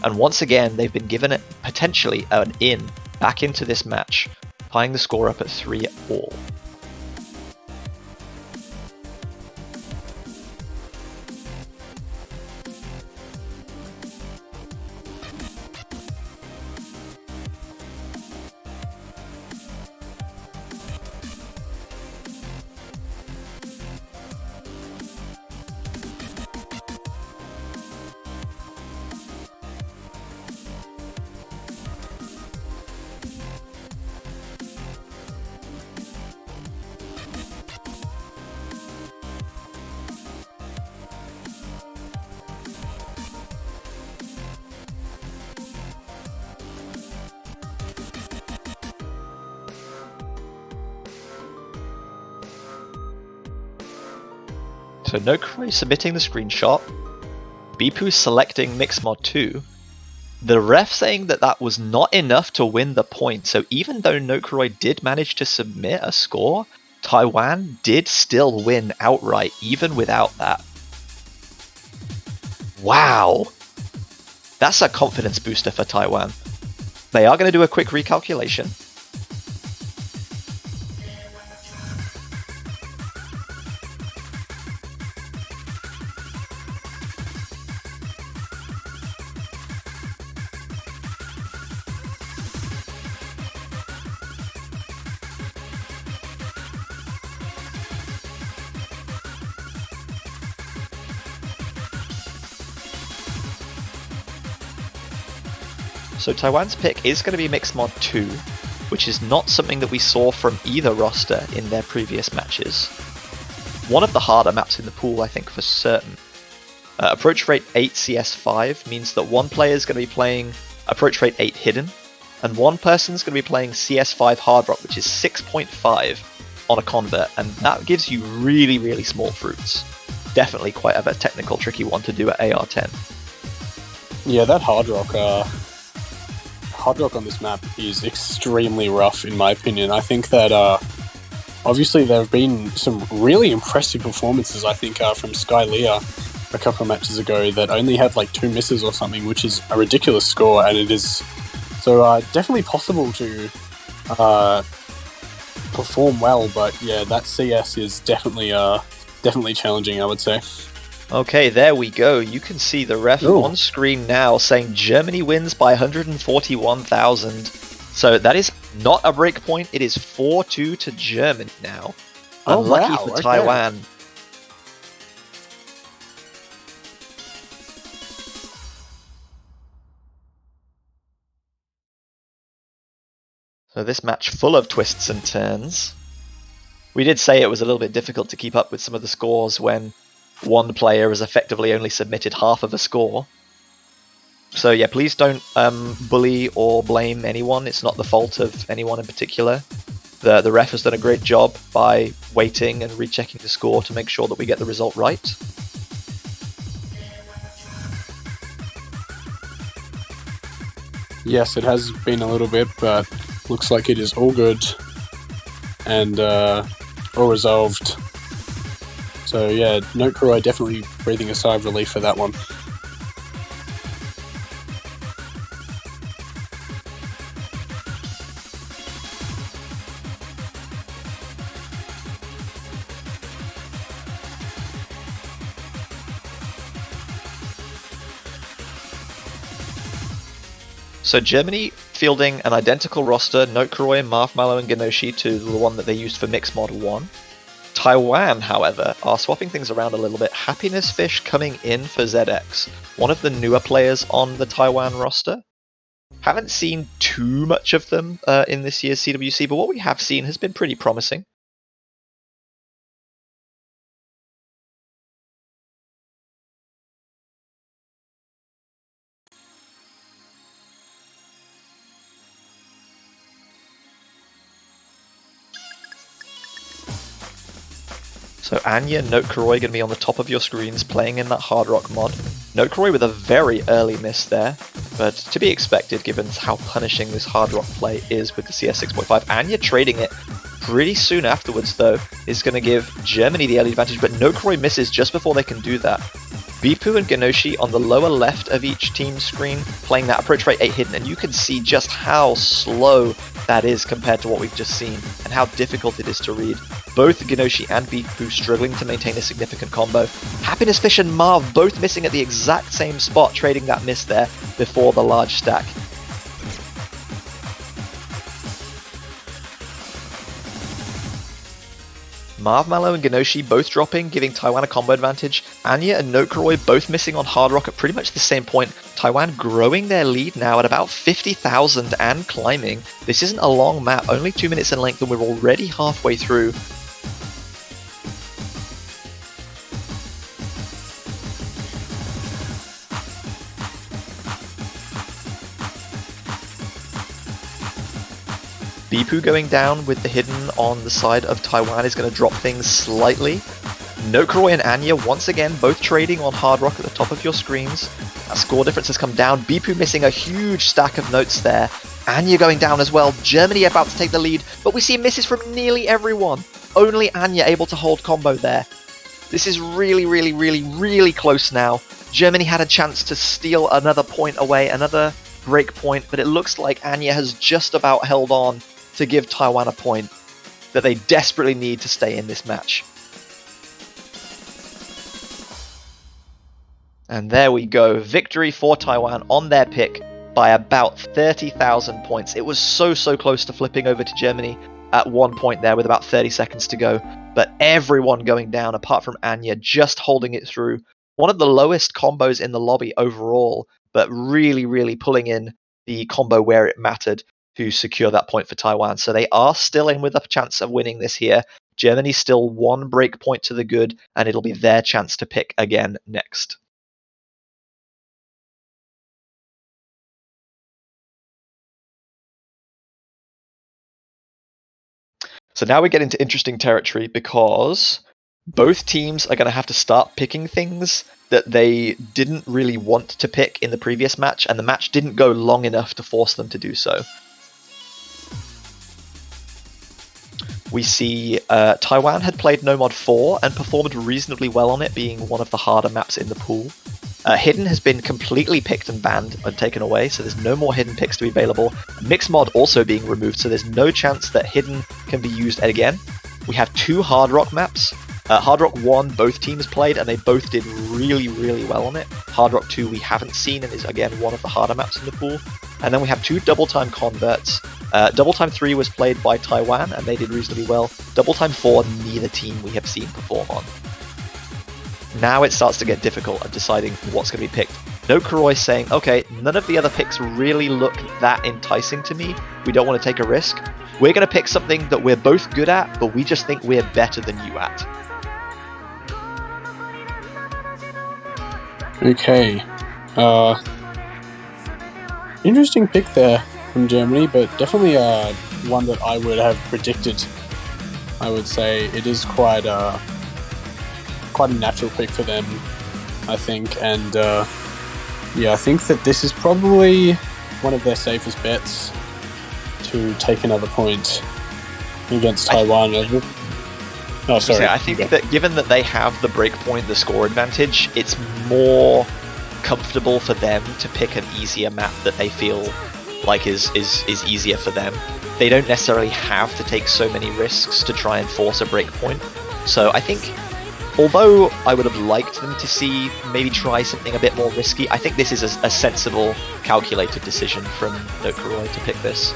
And once again, they've been given it potentially an in back into this match, tying the score up at 3-all. So Nokuroi submitting the screenshot, Bipu selecting Mixmod 2, the ref saying that that was not enough to win the point, so even though Nokuroi did manage to submit a score, Taiwan did still win outright, even without that. Wow! That's a confidence booster for Taiwan. They are going to do a quick recalculation. So Taiwan's pick is going to be Mixed Mod 2, which is not something that we saw from either roster in their previous matches. One of the harder maps in the pool, I think, for certain. Approach rate 8 CS5 means that one player is going to be playing approach rate 8 hidden, and one person is going to be playing CS5 hard rock, which is 6.5 on a convert, and that gives you really, really small fruits. Definitely quite a technical, tricky one to do at AR10. Yeah, that hard rock on this map is extremely rough, in my opinion. I think that obviously there have been some really impressive performances, I think, from Sky Leah a couple of matches ago that only had like 2 misses or something, which is a ridiculous score, and it is so definitely possible to perform well, but yeah, that CS is definitely challenging, I would say. Okay, there we go. You can see the ref Ooh. on screen now saying Germany wins by 141,000. So that is not a break point. It is 4-2 to Germany now. Oh, Unlucky wow, for okay. Taiwan. So this match full of twists and turns. We did say it was a little bit difficult to keep up with some of the scores when one player has effectively only submitted half of a score. So yeah, please don't bully or blame anyone. It's not the fault of anyone in particular. The ref has done a great job by waiting and rechecking the score to make sure that we get the result right. Yes, it has been a little bit, but looks like it is all good and all resolved. So yeah, Note Kuroi definitely breathing a sigh of relief for that one. So Germany fielding an identical roster, Note Kuroi, Marshmallow and Genoshi to the one that they used for Mixed Mod 1. Taiwan, however, are swapping things around a little bit. Happiness Fish coming in for ZX, one of the newer players on the Taiwan roster. Haven't seen too much of them in this year's CWC, but what we have seen has been pretty promising. So Anya, Note Kuroi going to be on the top of your screens playing in that hard rock mod. Note Kuroi with a very early miss there, but to be expected given how punishing this hard rock play is with the CS 6.5. Anya trading it pretty soon afterwards though is going to give Germany the early advantage, but Note Kuroi misses just before they can do that. Bipu and Genoshi on the lower left of each team's screen playing that approach rate 8 hidden, and you can see just how slow that is compared to what we've just seen and how difficult it is to read. Both Genoshi and Bipu struggling to maintain a significant combo. Happiness Fish and Marv both missing at the exact same spot, trading that miss there before the large stack. Marshmallow and Genoshi both dropping, giving Taiwan a combo advantage. Anya and Note Kuroi both missing on hard rock at pretty much the same point. Taiwan growing their lead now at about 50,000 and climbing. This isn't a long map, only 2 minutes in length, and we're already halfway through. Bipu going down with the hidden on the side of Taiwan is going to drop things slightly. Note Kuroi and Anya once again both trading on hard rock at the top of your screens. That score difference has come down. Bipu missing a huge stack of notes there. Anya going down as well. Germany about to take the lead, but we see misses from nearly everyone. Only Anya able to hold combo there. This is really, really, really, really close now. Germany had a chance to steal another point away, another break point, but it looks like Anya has just about held on to give Taiwan a point that they desperately need to stay in this match. And there we go, victory for Taiwan on their pick by about 30,000 points. It was so close to flipping over to Germany at one point there with about 30 seconds to go, but everyone going down apart from Anya just holding it through. One of the lowest combos in the lobby overall, but really pulling in the combo where it mattered to secure that point for Taiwan. So they are still in with a chance of winning this here. Germany's still 1 break point to the good, and it'll be their chance to pick again next. So now we get into interesting territory because both teams are going to have to start picking things that they didn't really want to pick in the previous match, and the match didn't go long enough to force them to do so. We see Taiwan had played No Mod 4 and performed reasonably well on it, being one of the harder maps in the pool. Hidden has been completely picked and banned and taken away, so there's no more Hidden picks to be available. Mixed Mod also being removed, so there's no chance that Hidden can be used again. We have 2 Hard Rock maps. Hard Rock 1, both teams played, and they both did really, really well on it. Hard Rock 2 we haven't seen, and is again one of the harder maps in the pool. And then we have 2 Double Time Converts. Double Time 3 was played by Taiwan, and they did reasonably well. Double Time 4, neither team we have seen perform on. Now it starts to get difficult at deciding what's going to be picked. No Kuroi saying, okay, none of the other picks really look that enticing to me. We don't want to take a risk. We're going to pick something that we're both good at, but we just think we're better than you at. Okay. Interesting pick there from Germany, but definitely one that I would have predicted. I would say it is quite a natural pick for them, I think, and yeah, I think that this is probably one of their safest bets to take another point against Taiwan. Oh, sorry. I think that given that they have the break point, the score advantage, it's more comfortable for them to pick an easier map that they feel like is easier for them. They don't necessarily have to take so many risks to try and force a break point. So I think, although I would have liked them to see maybe try something a bit more risky, I think this is a sensible, calculated decision from Nokuroi to pick this.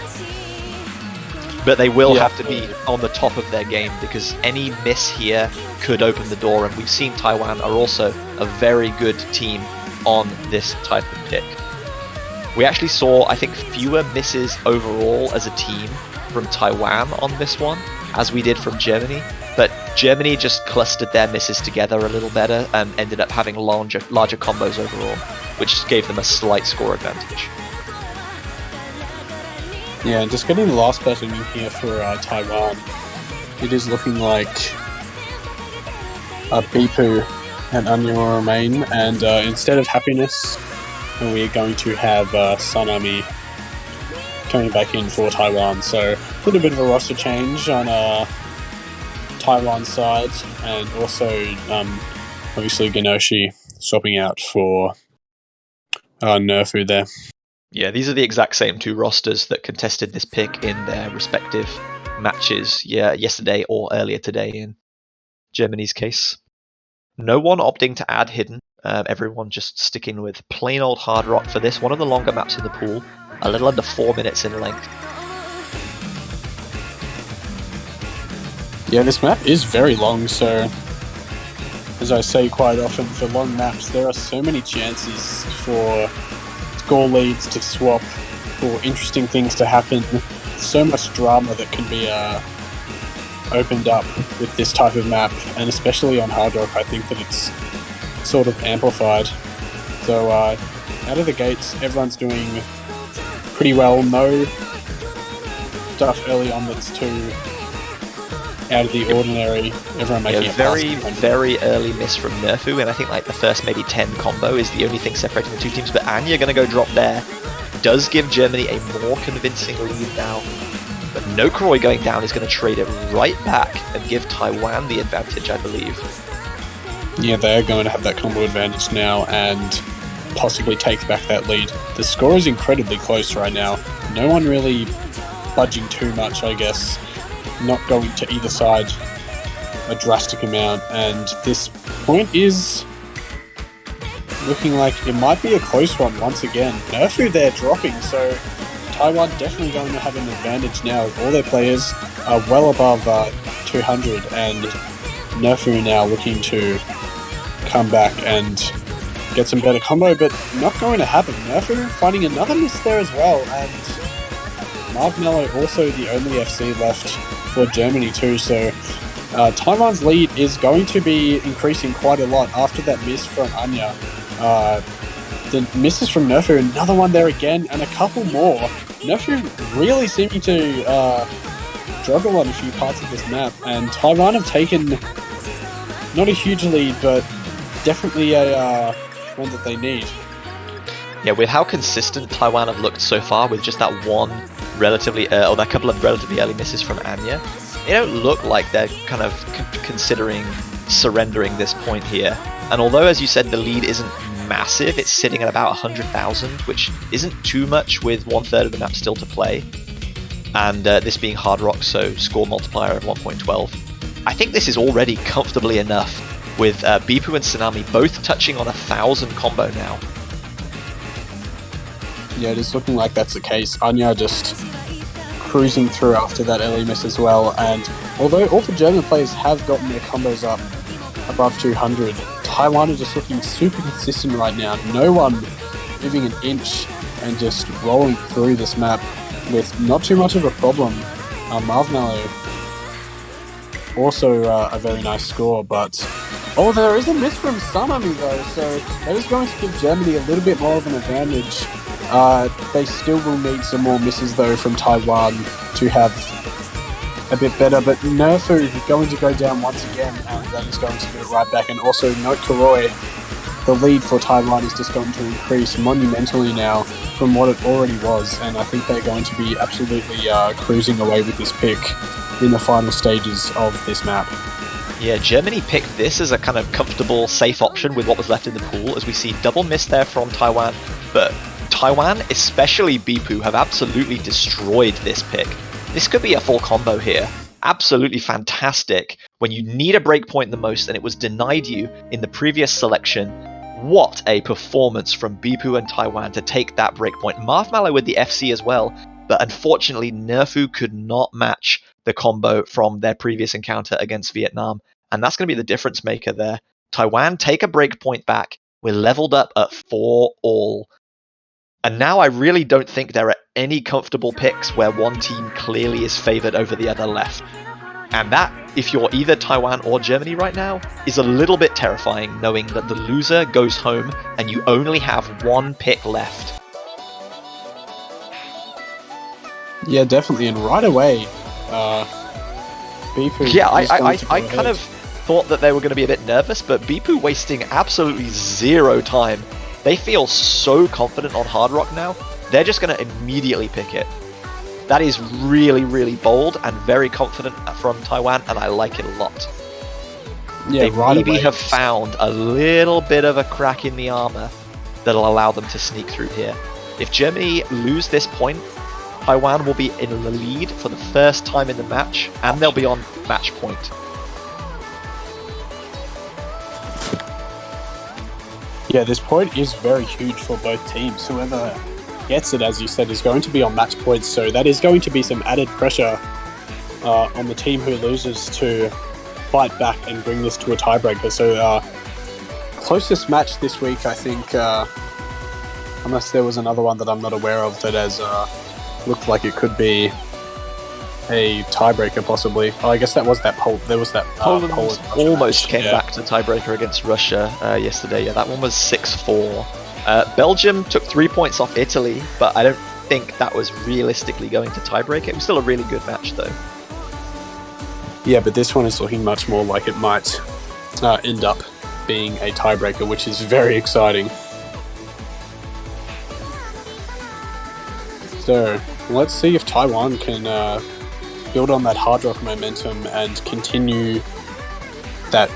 But they will have to be on the top of their game, because any miss here could open the door, and we've seen Taiwan are also a very good team on this type of pick. We actually saw, I think, fewer misses overall as a team from Taiwan on this one, as we did from Germany, but Germany just clustered their misses together a little better and ended up having larger combos overall, which gave them a slight score advantage. Yeah, and just getting the last person in here for Taiwan, it is looking like Bipu and Onion will remain, and instead of Happiness, we're going to have Sanami coming back in for Taiwan. So a little bit of a roster change on Taiwan's side, and also obviously Genoshi swapping out for Nerfu there. Yeah, these are the exact same 2 rosters that contested this pick in their respective matches yesterday or earlier today in Germany's case. No one opting to add Hidden. Everyone just sticking with plain old Hard Rock for this, one of the longer maps in the pool, a little under 4 minutes in length. Yeah, this map is very long, so as I say quite often, for long maps there are so many chances for score leads to swap, for interesting things to happen, so much drama that can be opened up with this type of map, and especially on Hard Rock I think that it's sort of amplified. So out of the gates everyone's doing pretty well. No stuff early on that's too out of the ordinary. Everyone making a very early miss from Nerfu, and I think like the first maybe 10 combo is the only thing separating the 2 teams, but Anya going to go drop there does give Germany a more convincing lead now, but Nokuroi going down is going to trade it right back and give Taiwan the advantage, I believe. Yeah, they're going to have that combo advantage now and possibly take back that lead. The score is incredibly close right now. No one really budging too much, I guess. Not going to either side a drastic amount, and this point is looking like it might be a close one once again. Nerfu there dropping, so Taiwan definitely going to have an advantage now. All their players are well above 200, and Nerfu now looking to come back and get some better combo, but not going to happen. Nerfu finding another miss there as well, and Marvmello also the only FC left for Germany too, so Taiwan's lead is going to be increasing quite a lot after that miss from Anya. The misses from Nerfu, another one there again, and a couple more. Nerfu really seeming to struggle on a few parts of this map, and Taiwan have taken not a huge lead, but definitely a one that they need. Yeah, with how consistent Taiwan have looked so far, with just that one relatively, or that couple of relatively early misses from Anya, they don't look like they're kind of considering surrendering this point here. And although, as you said, the lead isn't massive, it's sitting at about 100,000, which isn't too much with 1/3 of the map still to play. And this being Hard Rock, so score multiplier of 1.12. I think this is already comfortably enough, with Bipu and Tsunami both touching on 1,000 combo now. Yeah, it is looking like that's the case. Anya just cruising through after that early miss as well, and although all the German players have gotten their combos up above 200, Taiwan are just looking super consistent right now. No one moving an inch and just rolling through this map with not too much of a problem. Marvmello also a very nice score, but there is a miss from Tsunami though, so that is going to give Germany a little bit more of an advantage. They still will need some more misses though from Taiwan to have a bit better, but Nerfu going to go down once again, and that is going to get it right back. And also note Kuroi, the lead for Taiwan is just going to increase monumentally now from what it already was, and I think they're going to be absolutely cruising away with this pick in the final stages of this map. Yeah, Germany picked this as a kind of comfortable, safe option with what was left in the pool, as we see double miss there from Taiwan, but Taiwan, especially Bipu, have absolutely destroyed this pick. This could be a full combo here. Absolutely fantastic. When you need a breakpoint the most and it was denied you in the previous selection, what a performance from Bipu and Taiwan to take that breakpoint. Marvmello with the FC as well, but unfortunately Nerfu could not match the combo from their previous encounter against Vietnam, and that's going to be the difference maker there. Taiwan take a breakpoint back. We're leveled up at 4-all. And now I really don't think there are any comfortable picks where one team clearly is favoured over the other left. And that, if you're either Taiwan or Germany right now, is a little bit terrifying, knowing that the loser goes home and you only have one pick left. Yeah, definitely, and right away, Bipu... Yeah, I kind of thought that they were going to be a bit nervous, but Bipu wasting absolutely zero time. They feel so confident on Hard Rock now, they're just going to immediately pick it. That is really, really bold and very confident from Taiwan, and I like it a lot. Yeah, they right maybe away. have found a little bit of a crack in the armor that'll allow them to sneak through here. If Germany lose this point, Taiwan will be in the lead for the first time in the match, and they'll be on match point. Yeah, this point is very huge for both teams. Whoever gets it, as you said, is going to be on match points, so that is going to be some added pressure on the team who loses to fight back and bring this to a tiebreaker. So closest match this week, I think, unless there was another one that I'm not aware of that has looked like it could be a tiebreaker, possibly. Oh, I guess that was that poll. There was that Poland almost match. came back to tiebreaker against Russia yesterday. Yeah, that one was 6-4. Belgium took 3 points off Italy, but I don't think that was realistically going to tiebreak. It was still a really good match, though. Yeah, but this one is looking much more like it might end up being a tiebreaker, which is very exciting. So let's see if Taiwan can build on that Hard Rock momentum and continue that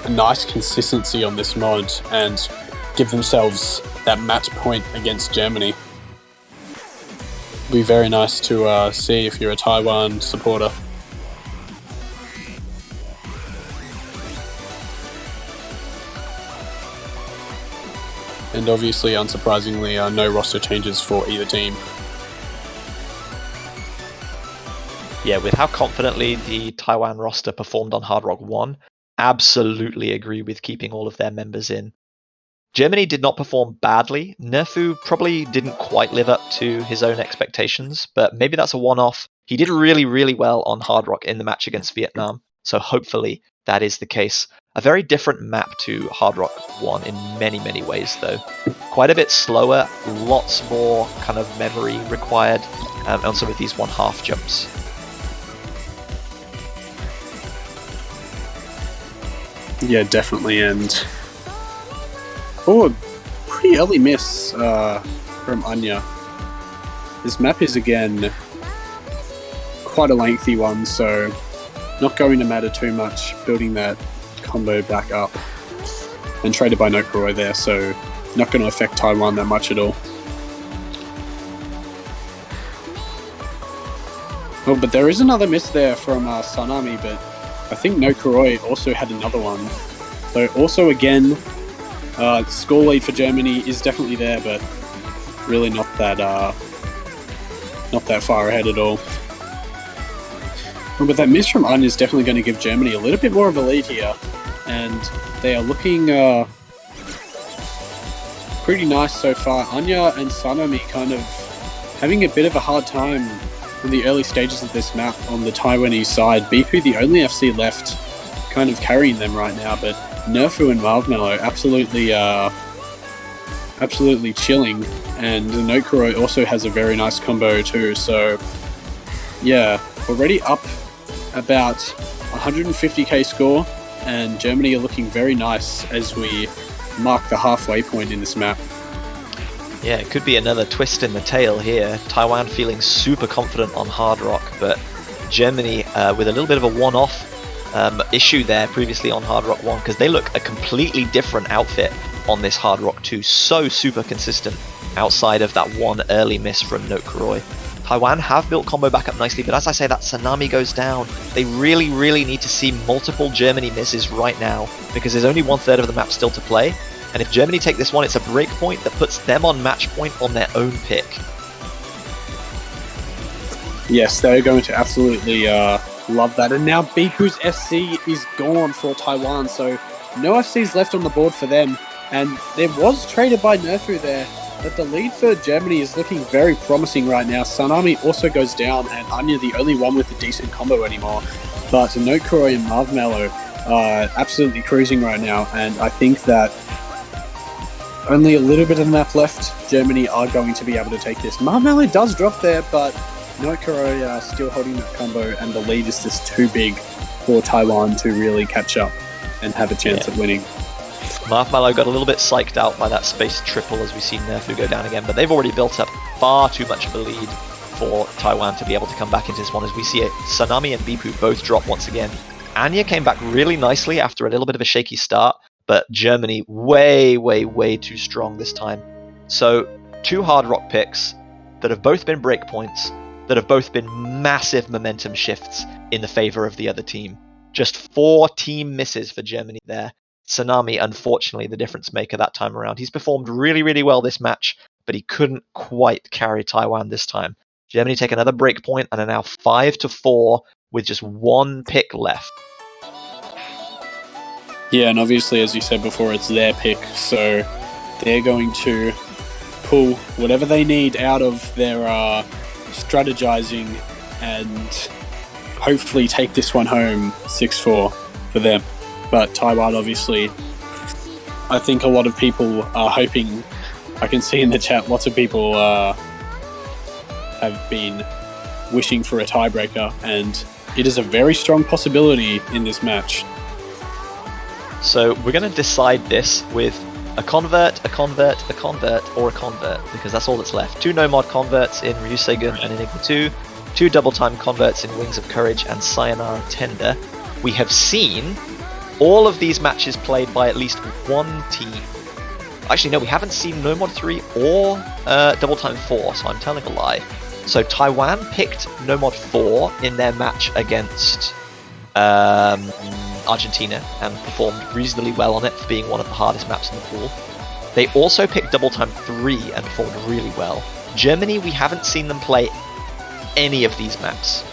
nice consistency on this mod and give themselves that match point against Germany. Be very nice to see if you're a Taiwan supporter. And obviously, unsurprisingly, no roster changes for either team. Yeah, with how confidently the Taiwan roster performed on Hard Rock 1, absolutely agree with keeping all of their members in. Germany did not perform badly. Nerfu probably didn't quite live up to his own expectations, but maybe that's a one-off. He did really, really well on Hard Rock in the match against Vietnam, so hopefully that is the case. A very different map to Hard Rock 1 in many, many ways, though. Quite a bit slower, lots more kind of memory required on some of these 1/2 jumps. Yeah, definitely, and pretty early miss from Anya. This map is again quite a lengthy one, so not going to matter too much building that combo back up. And traded by Nokuroi there, so not going to affect Taiwan that much at all. Oh, but there is another miss there from Sanami, but I think Nokuroi also had another one. So also again, the score lead for Germany is definitely there, but really not that far ahead at all. But that miss from Anya is definitely going to give Germany a little bit more of a lead here, and they are looking pretty nice so far. Anya and Sanami kind of having a bit of a hard time in the early stages of this map on the Taiwanese side. Bipu, the only FC left, kind of carrying them right now, but Nerfu and Marvmello absolutely chilling, and Nokuroi also has a very nice combo too, so yeah, already up about 150k score, and Germany are looking very nice as we mark the halfway point in this map. Yeah, it could be another twist in the tail here. Taiwan feeling super confident on Hard Rock, but Germany with a little bit of a one-off issue there previously on Hard Rock 1, because they look a completely different outfit on this Hard Rock 2. So super consistent outside of that one early miss from Nokuroi. Taiwan have built combo back up nicely, but as I say, that Sanami goes down. They really, really need to see multiple Germany misses right now, because there's only 1/3 of the map still to play. And if Germany take this one, it's a break point that puts them on match point on their own pick. Yes, they're going to absolutely love that. And now Bipu's FC is gone for Taiwan, so no FCs left on the board for them. And there was traded by Nerfu there, but the lead for Germany is looking very promising right now. Sanami also goes down, and Anya the only one with a decent combo anymore. But Nokuroi and Marvmello are absolutely cruising right now, and I think that only a little bit of the map left. Germany are going to be able to take this. Marvmello does drop there, but Nokuroi still holding that combo, and the lead is just too big for Taiwan to really catch up and have a chance at winning. Marvmello got a little bit psyched out by that space triple as we see Nerfu go down again, but they've already built up far too much of a lead for Taiwan to be able to come back into this one, as we see it. Sanami and Bipu both drop once again. Anya came back really nicely after a little bit of a shaky start, but Germany way, way, way too strong this time. So 2 Hard Rock picks that have both been breakpoints, that have both been massive momentum shifts in the favor of the other team. Just 4 team misses for Germany there. Sanami, unfortunately, the difference maker that time around. He's performed really, really well this match, but he couldn't quite carry Taiwan this time. Germany take another breakpoint and are now 5-4 with just 1 pick left. Yeah, and obviously, as you said before, it's their pick, so they're going to pull whatever they need out of their strategizing and hopefully take this one home 6-4 for them. But Taiwan, obviously, I think a lot of people are hoping, I can see in the chat, lots of people have been wishing for a tiebreaker, and it is a very strong possibility in this match. So we're going to decide this with a convert, a convert, a convert, or a convert, because that's all that's left. 2 no-mod converts in Ryusegun and Enigma 2, 2 double-time converts in Wings of Courage and Sayonara Tender. We have seen all of these matches played by at least one team. Actually, no, we haven't seen No Mod 3 or Double Time 4, so I'm telling a lie. So Taiwan picked No Mod 4 in their match against Argentina and performed reasonably well on it for being one of the hardest maps in the pool. They also picked Double Time 3 and performed really well. Germany, we haven't seen them play any of these maps.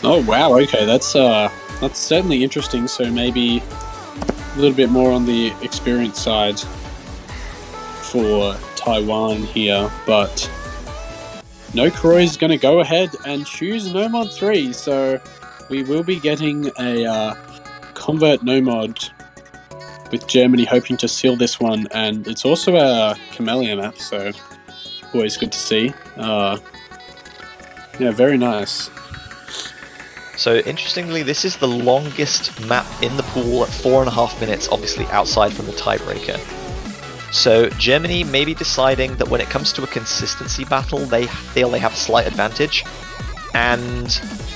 Oh wow, okay, that's certainly interesting. So maybe little bit more on the experience side for Taiwan here, but No Kroy is going to go ahead and choose No Mod 3, so we will be getting a Convert No Mod with Germany hoping to seal this one, and it's also a Camellia map, so always good to see. Yeah, very nice. So interestingly, this is the longest map in the pool at 4.5 minutes, obviously outside from the tiebreaker. So Germany may be deciding that when it comes to a consistency battle, they feel they have a slight advantage. And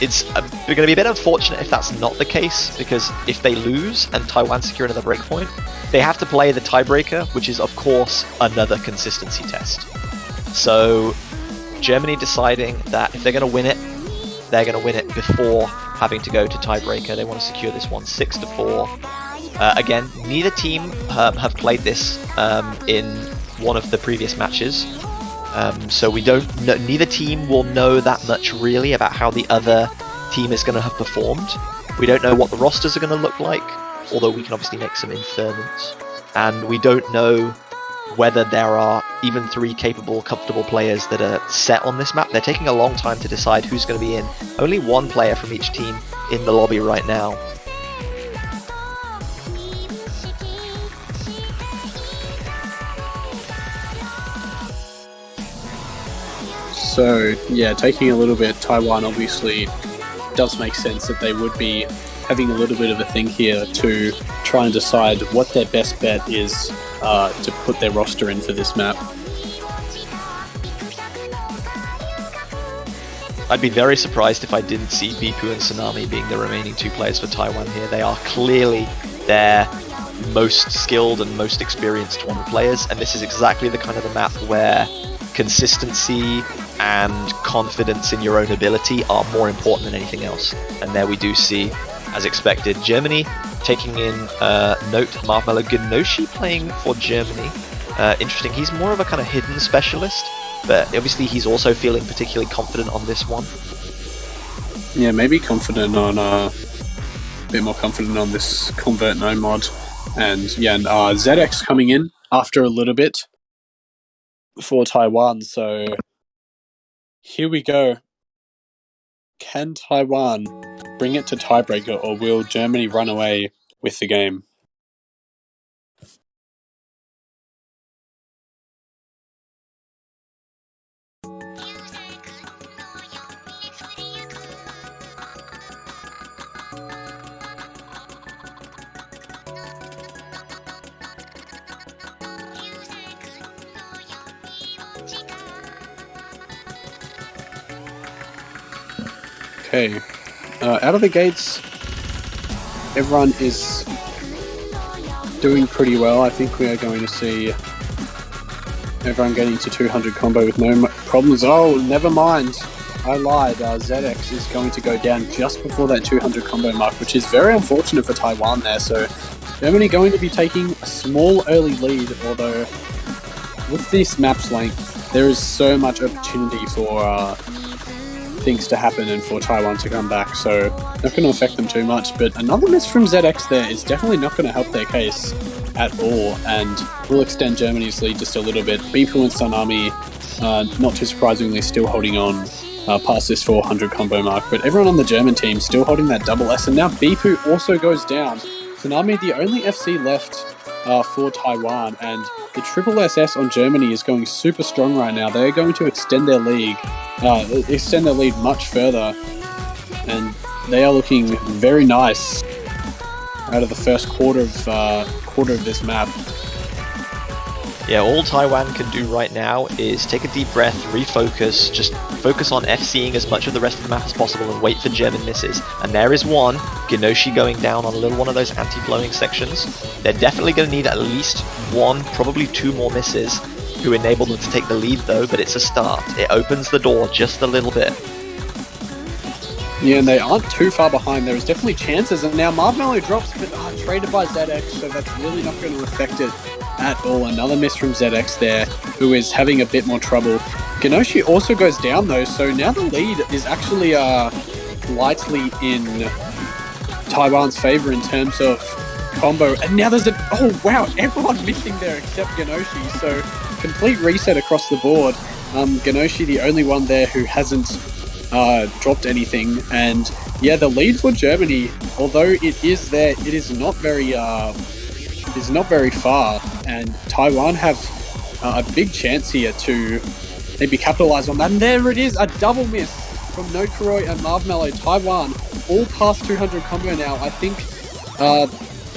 it's going to be a bit unfortunate if that's not the case, because if they lose and Taiwan secure another breakpoint, they have to play the tiebreaker, which is of course another consistency test. So Germany deciding that if they're going to win it, they're going to win it before having to go to tiebreaker. They want to secure this one 6-4. Again, neither team have played this in one of the previous matches. So we don't know, neither team will know that much really about how the other team is going to have performed. We don't know what the rosters are going to look like, although we can obviously make some inference. And we don't know whether there are even 3 capable, comfortable players that are set on this map. They're taking a long time to decide who's going to be in. Only 1 player from each team in the lobby right now. So, yeah, taking a little bit, Taiwan obviously does make sense that they would be having a little bit of a think here to try and decide what their best bet is to put their roster in for this map. I'd be very surprised if I didn't see Bipu and Tsunami being the remaining 2 players for Taiwan here. They are clearly their most skilled and most experienced tournament players, and this is exactly the kind of the map where consistency and confidence in your own ability are more important than anything else. And there we do see, as expected, Germany taking in note Marvelo Genoshi playing for Germany. Interesting, he's more of a kind of hidden specialist, but obviously he's also feeling particularly confident on this one. Yeah, maybe confident on a bit more confident on this Convert No Mod. And yeah, and ZX coming in after a little bit for Taiwan, so here we go. Can Taiwan bring it to tiebreaker, or will Germany run away with the game? Okay, out of the gates, everyone is doing pretty well. I think we are going to see everyone getting to 200 combo with no problems. Oh, never mind. I lied. ZX is going to go down just before that 200 combo mark, which is very unfortunate for Taiwan there. So Germany going to be taking a small early lead, although with this map's length, there is so much opportunity for things to happen and for Taiwan to come back, so not going to affect them too much. But another miss from ZX there is definitely not going to help their case at all, and will extend Germany's lead just a little bit. Bipu and Tsunami, not too surprisingly, still holding on past this 400 combo mark, but everyone on the German team still holding that double S, and now Bipu also goes down. Tsunami, the only FC left for Taiwan, and the triple SS on Germany is going super strong right now. They're going to extend their lead much further, and they are looking very nice out of the first quarter of this map. Yeah, all Taiwan can do right now is take a deep breath, refocus, just focus on FCing as much of the rest of the map as possible and wait for German misses. And there is one, Genoshi going down on a little one of those anti-flowing sections. They're definitely going to need at least 1, probably 2 more misses to enable them to take the lead though, but it's a start. It opens the door just a little bit. Yeah, and they aren't too far behind. There is definitely chances, and now Marvelo drops, but traded by ZX, so that's really not going to affect it at all. Another miss from ZX there, who is having a bit more trouble. Genoshi also goes down though, so now the lead is actually lightly in Taiwan's favor in terms of combo, and now there's oh wow, everyone missing there except Ganoshi, so complete reset across the board. Ganoshi the only one there who hasn't dropped anything, and yeah, the lead for Germany, although it is there, it is not very far, and Taiwan have a big chance here to maybe capitalize on that. And there it is, a double miss from Nokuroi and Marvmello. Taiwan all past 200 combo now. I think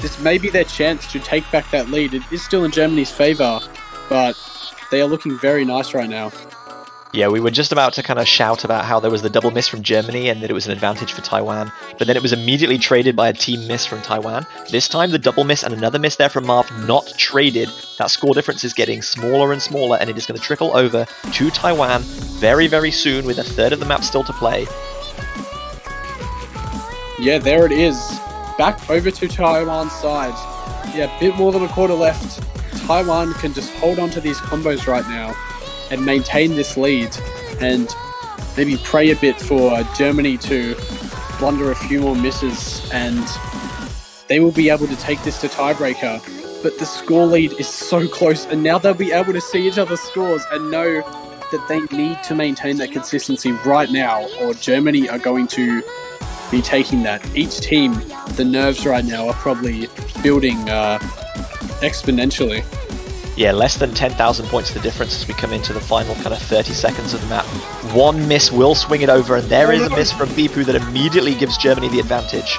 this may be their chance to take back that lead. It is still in Germany's favor, but they are looking very nice right now. Yeah, we were just about to kind of shout about how there was the double miss from Germany and that it was an advantage for Taiwan, but then it was immediately traded by a team miss from Taiwan. This time the double miss and another miss there from Marv not traded. That score difference is getting smaller and smaller, and it is going to trickle over to Taiwan very, very soon with a third of the map still to play. Yeah, there it is. Back over to Taiwan's side. Yeah, a bit more than a quarter left. Taiwan can just hold on to these combos right now and maintain this lead, and maybe pray a bit for Germany to blunder a few more misses, and they will be able to take this to tiebreaker. But the score lead is so close, and now they'll be able to see each other's scores and know that they need to maintain that consistency right now, or Germany are going to be taking that. Each team, the nerves right now are probably building exponentially. Yeah, less than 10,000 points the difference as we come into the final kind of 30 seconds of the map. One miss will swing it over, and there is a miss from Bipu that immediately gives Germany the advantage.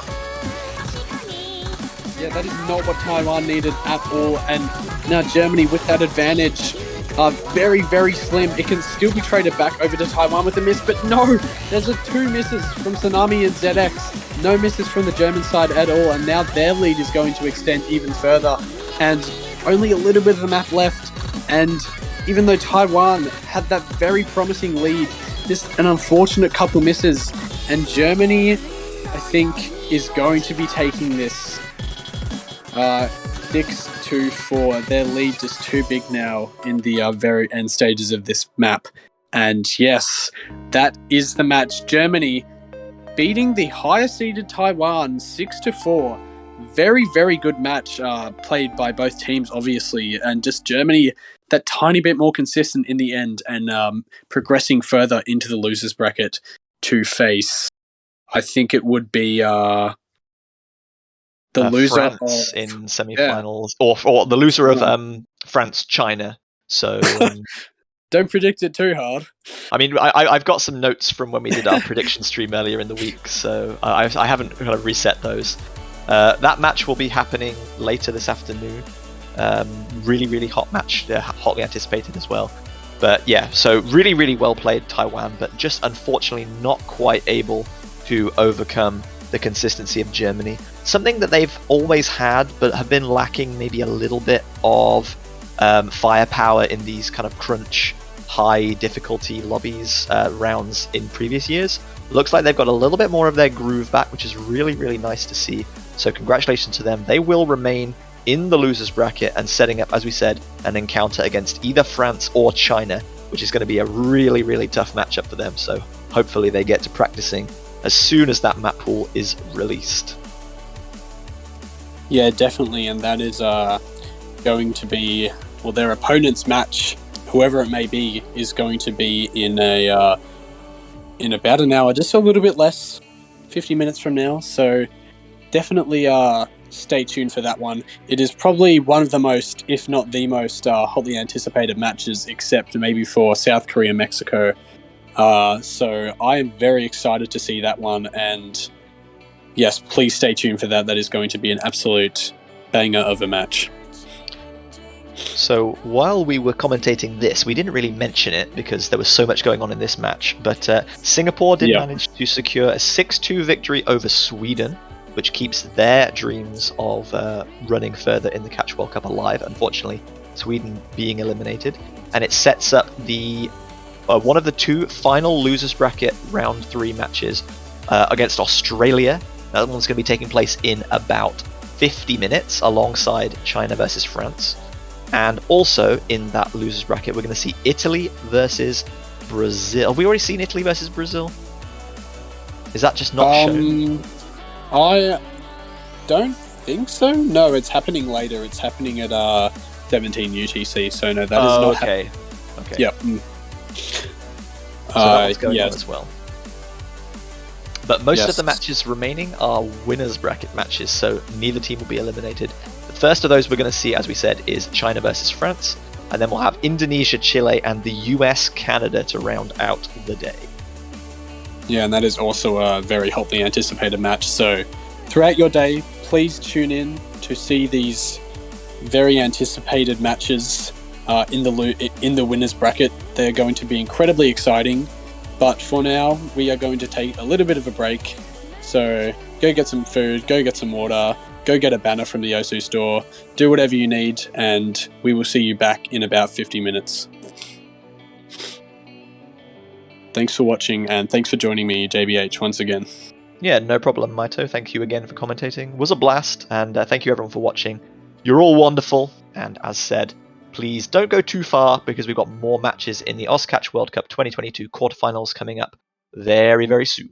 Yeah, that is not what Taiwan needed at all, and now Germany with that advantage, very, very slim. It can still be traded back over to Taiwan with a miss, but no! There's two misses from Tsunami and ZX. No misses from the German side at all, and now their lead is going to extend even further, and only a little bit of the map left, and even though Taiwan had that very promising lead, just an unfortunate couple misses, and Germany, I think, is going to be taking this 6-4. Their lead just too big now in the very end stages of this map, and yes, that is the match. Germany beating the higher seeded Taiwan 6-4. Very, very good match played by both teams, obviously, and just Germany that tiny bit more consistent in the end, and progressing further into the losers bracket to face, I think it would be the loser France in semi-finals, or the loser of France-China. So don't predict it too hard. I mean, I've got some notes from when we did our prediction stream earlier in the week, so I haven't kind of reset those. That match will be happening later this afternoon. Really, really hot match, hotly anticipated as well. But yeah, so really, really well played Taiwan, but just unfortunately not quite able to overcome the consistency of Germany. Something that they've always had, but have been lacking maybe a little bit of firepower in these kind of crunch, high difficulty lobbies rounds in previous years. Looks like they've got a little bit more of their groove back, which is really, really nice to see. So congratulations to them. They will remain in the losers bracket and setting up, as we said, an encounter against either France or China, which is going to be a really, really tough matchup for them. So hopefully they get to practicing as soon as that map pool is released. Yeah, definitely, and that is going to be, well, their opponent's match, whoever it may be, is going to be in about an hour, just a little bit less, 50 minutes from now. So definitely stay tuned for that one. It is probably one of the most, if not the most, hotly anticipated matches, except maybe for South Korea, Mexico. So I am very excited to see that one, and yes, please stay tuned for that. That is going to be an absolute banger of a match. So while we were commentating this, we didn't really mention it because there was so much going on in this match, but Singapore did manage to secure a 6-2 victory over Sweden, which keeps their dreams of running further in the Catch World Cup alive. Unfortunately, Sweden being eliminated, and it sets up the one of the two final losers bracket round 3 matches against Australia. That one's going to be taking place in about 50 minutes alongside China versus France. And also in that losers bracket, we're going to see Italy versus Brazil. Have we already seen Italy versus Brazil? Is that just not shown? I don't think so. No, it's happening later. It's happening at 17 UTC. So no, that is not okay. Okay. Yep. So that was going yes. on as well. But most Yes. of the matches remaining are winners bracket matches, so neither team will be eliminated. The first of those we're going to see, as we said, is China versus France, and then we'll have Indonesia, Chile, and the US, Canada to round out the day. Yeah, and that is also a very hotly anticipated match. So throughout your day, please tune in to see these very anticipated matches in the winners bracket. They're going to be incredibly exciting. But for now, we are going to take a little bit of a break. So go get some food, go get some water, go get a banner from the Osu store, do whatever you need, and we will see you back in about 50 minutes. Thanks for watching, and thanks for joining me, JBH, once again. Yeah, no problem, Maito. Thank you again for commentating. It was a blast, and thank you everyone for watching. You're all wonderful, and as said, please don't go too far because we've got more matches in the Oscatch World Cup 2022 quarterfinals coming up very, very soon.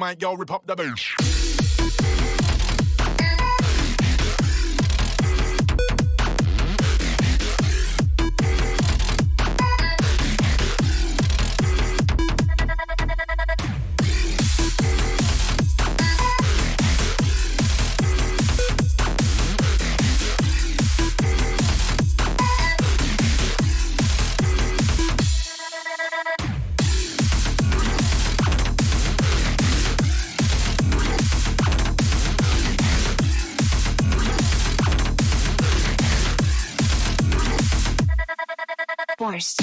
Dynamite, yo, rip up the bass. Forced.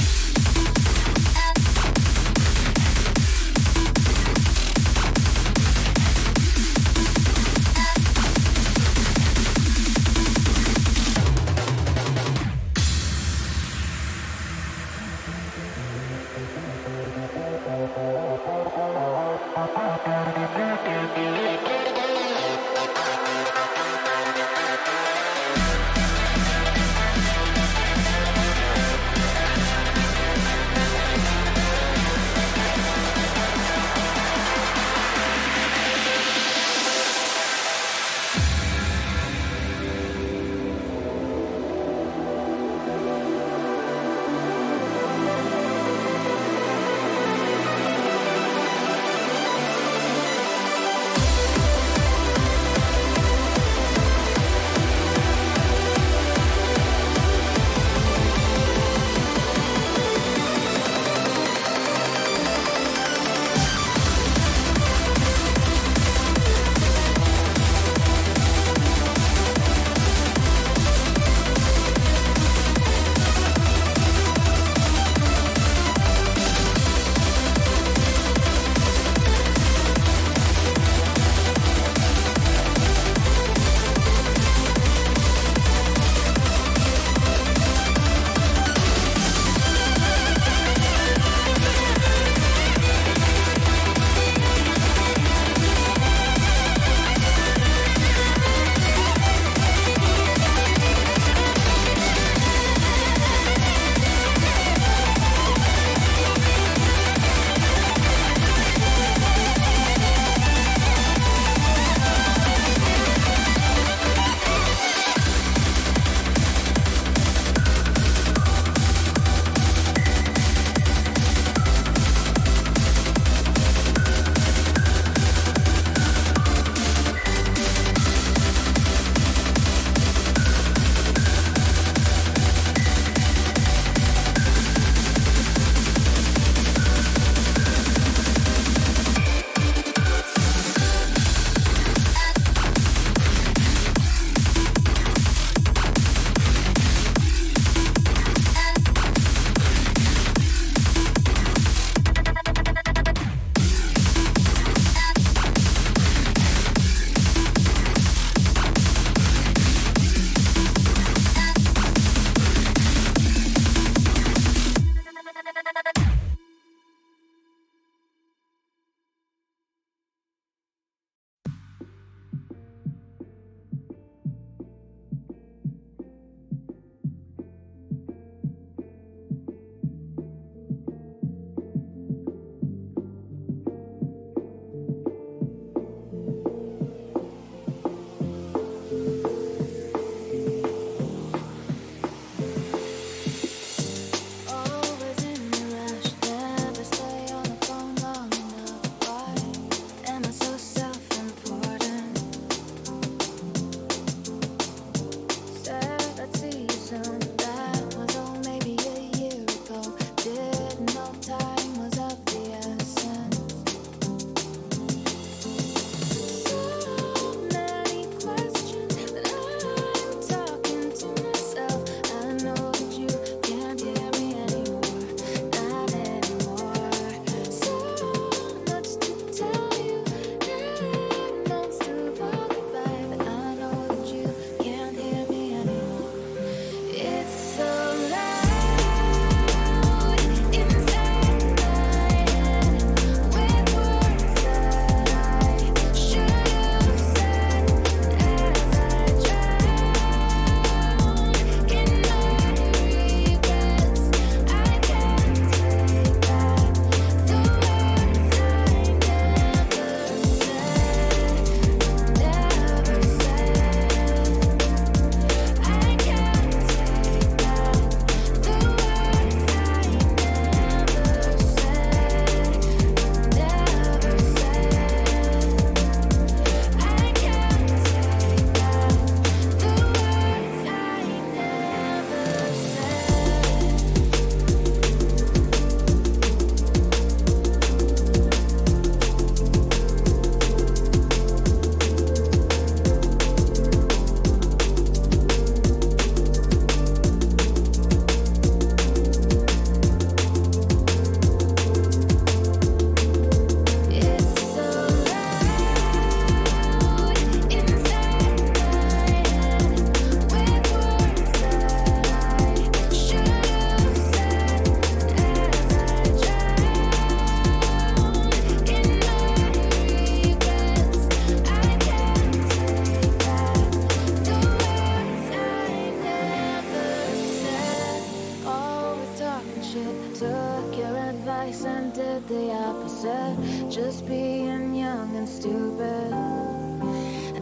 said, just being young and stupid.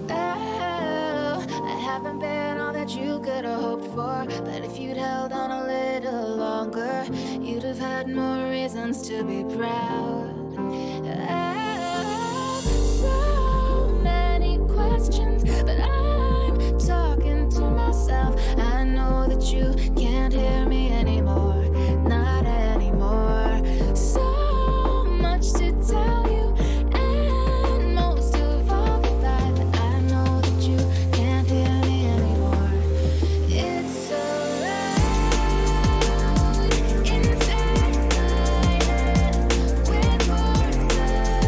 Oh, I haven't been all that you could have hoped for, but if you'd held on a little longer, you'd have had more reasons to be proud. Oh, so many questions, but I'm talking to myself. I know that you can't hear me anymore, not anymore. So much to tell you, and most of all the fact that I know that you can't hear me anymore. It's so loud inside my head with voices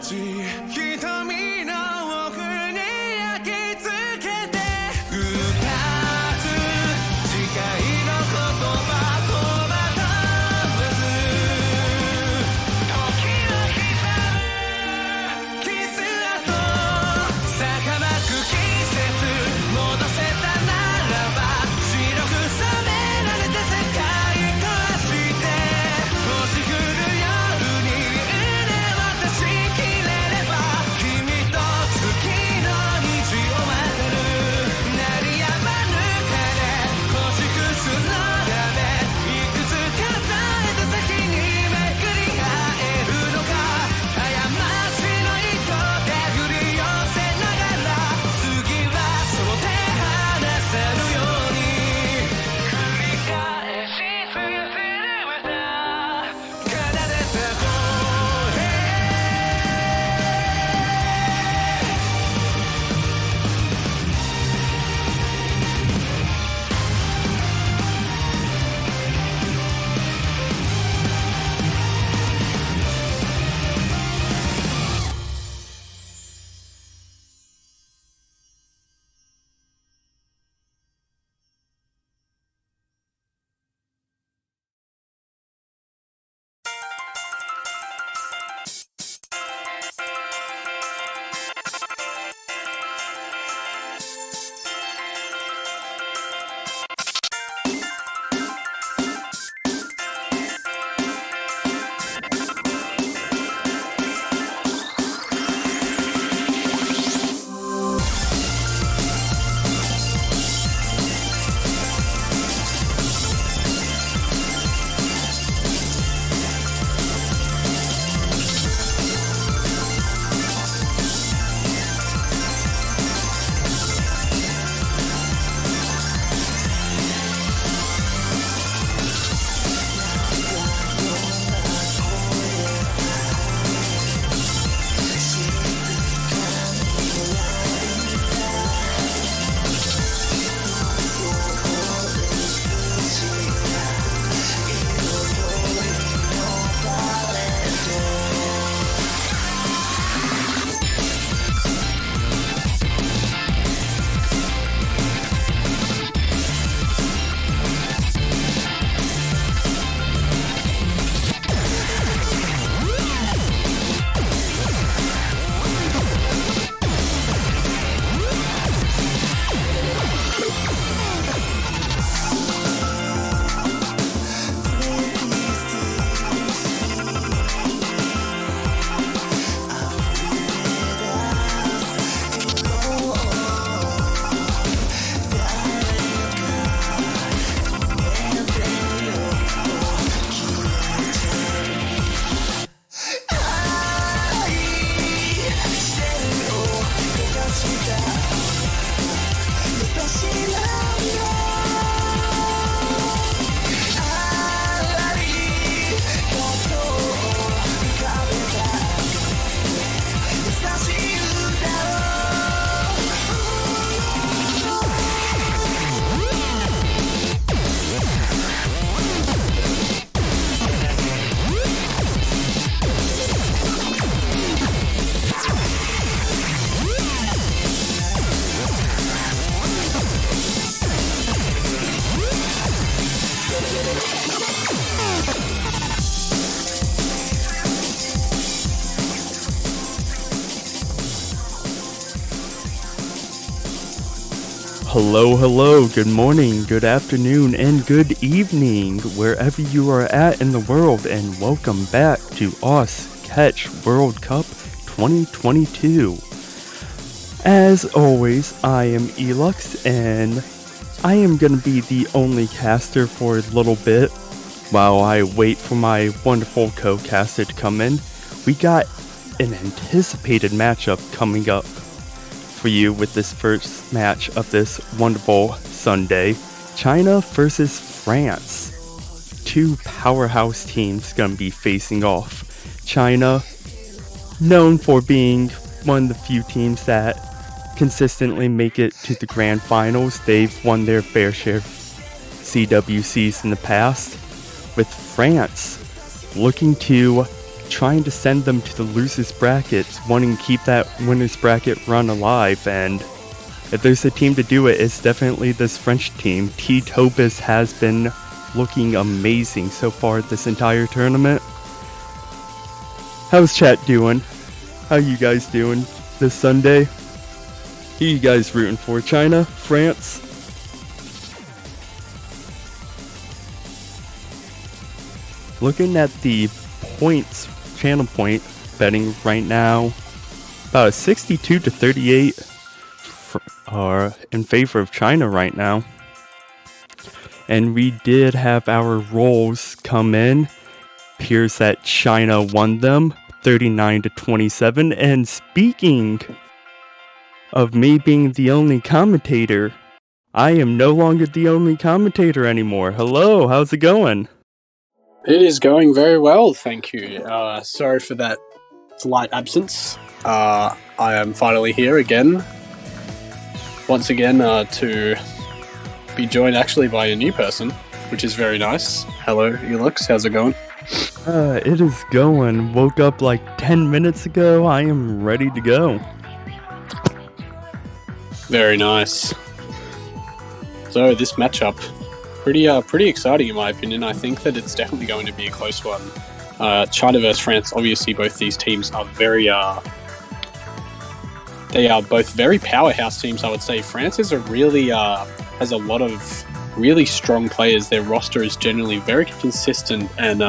ち瞳の奥に焼き付けて二つ誓いの言葉とまた別時は刻む傷跡儚く季節戻せたならば白く染められた世界として星降る夜に私きれれば君と月の虹を渡る鳴りやまぬ鐘星屑の壁いくつ数えた先に巡り合えるのか過ちの糸手繰り寄せながら次はその手離せぬように繰り返し続ける歌奏でた声Hello, good morning, good afternoon, and good evening, wherever you are at in the world, and welcome back to Us Catch World Cup 2022. As always, I am Elux, and I am going to be the only caster for a little bit while I wait for my wonderful co-caster to come in. We got an anticipated matchup coming up for you with this first match of this wonderful Sunday. China versus France. Two powerhouse teams gonna be facing off. China, known for being one of the few teams that consistently make it to the grand finals. They've won their fair share of CWCs in the past. With France looking to trying to send them to the losers brackets, wanting to keep that winners bracket run alive, and if there's a team to do it, it's definitely this French team. T-Topus has been looking amazing so far this entire tournament. How's chat doing? How you guys doing this Sunday? Who you guys rooting for? China? France? Looking at the points, channel point betting right now, about 62 to 38 are in favor of China right now. And we did have our rolls come in. Appears that China won them 39 to 27. And speaking of me being the only commentator, I am no longer the only commentator anymore. Hello, how's it going? It is going very well, thank you. Sorry for that slight absence. I am finally here again. Once again, to be joined actually by a new person, which is very nice. Hello, Elix, how's it going? It is going. Woke up like 10 minutes ago. I am ready to go. Very nice. So this matchup, pretty exciting in my opinion. I think that it's definitely going to be a close one. China versus France. Obviously, both these teams are they are both very powerhouse teams. I would say France is has a lot of really strong players. Their roster is generally very consistent, and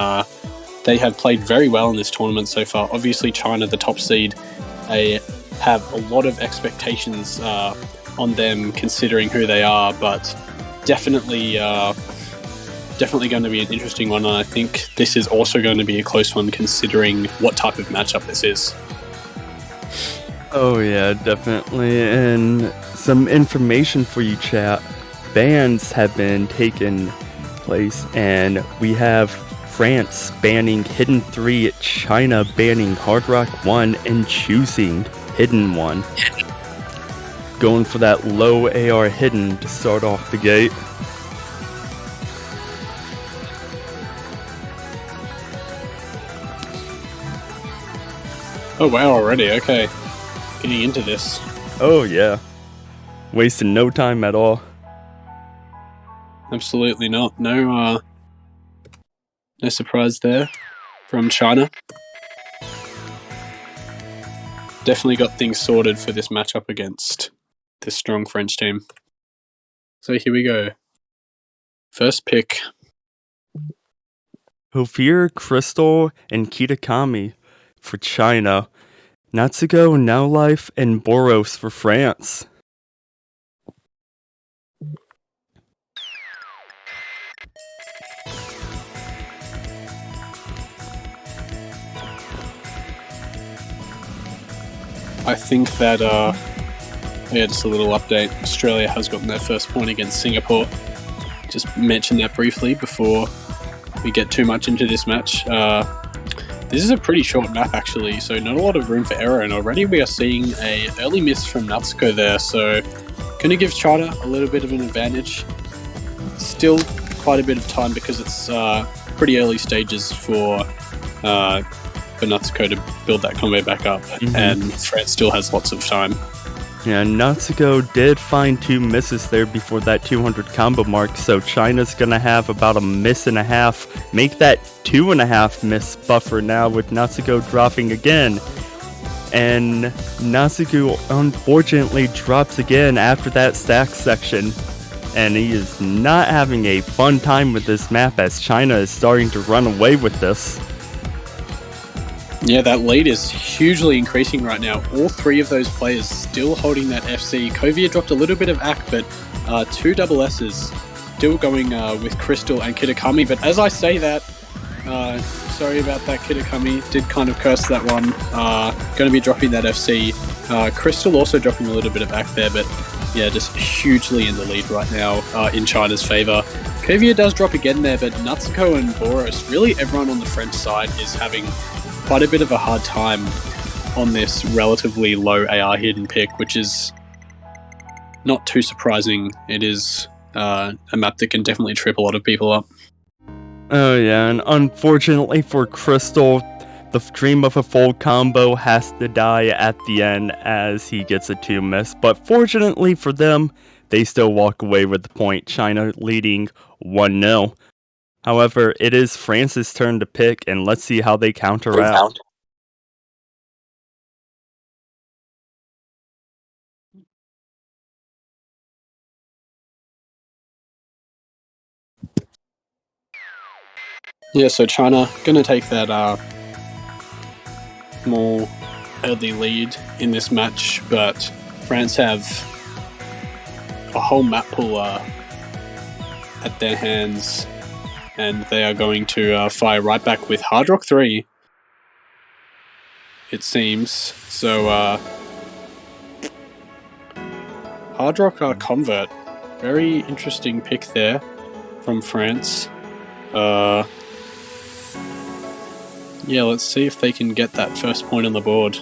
they have played very well in this tournament so far. Obviously, China, the top seed, they have a lot of expectations on them considering who they are, but definitely going to be an interesting one. And I think this is also going to be a close one considering what type of matchup this is. Oh yeah, definitely. And some information for you, chat. Bans have been taken place, and we have France banning Hidden 3, China banning Hard Rock 1, and choosing Hidden 1. Going for that low AR Hidden to start off the gate. Oh wow, already, okay. Getting into this. Oh yeah. Wasting no time at all. Absolutely not. No surprise there from China. Definitely got things sorted for this matchup against this strong French team. So here we go. First pick. Hofir, Crystal, and Kitakami for China. Natsuko, Now Life, and Boros for France. I think that, just a little update. Australia has gotten their first point against Singapore. Just mention that briefly before we get too much into this match. This is a pretty short map actually, so not a lot of room for error, and already we are seeing an early miss from Natsuko there, so gonna give China a little bit of an advantage. Still quite a bit of time because it's pretty early stages for Natsuko to build that combo back up, and France still has lots of time. Yeah, Natsuko did find 2 misses there before that 200 combo mark, so China's gonna have about a miss and a half. Make that 2.5 miss buffer now with Natsuko dropping again. And Natsuko unfortunately drops again after that stack section. And he is not having a fun time with this map as China is starting to run away with this. Yeah, that lead is hugely increasing right now. All 3 of those players still holding that FC. Kovia dropped a little bit of ACK, but 2 double S's still going with Crystal and Kitakami. But as I say that, sorry about that, Kitakami. Did kind of curse that one. Going to be dropping that FC. Crystal also dropping a little bit of ACK there, but yeah, just hugely in the lead right now in China's favour. Kovia does drop again there, but Natsuko and Boros, really everyone on the French side is having quite a bit of a hard time on this relatively low AR hidden pick, which is not too surprising. It is a map that can definitely trip a lot of people up. Oh yeah, and unfortunately for Crystal, The dream of a full combo has to die at the end as he gets a 2 miss, but fortunately for them, they still walk away with the point, China leading 1-0. However, it is France's turn to pick, and let's see how they counteract. Yeah, so China gonna take that more early lead in this match, but France have a whole map pool at their hands, and they are going to fire right back with Hard Rock 3, it seems. So Hard Rock Convert, very interesting pick there from France. Yeah, let's see if they can get that first point on the board.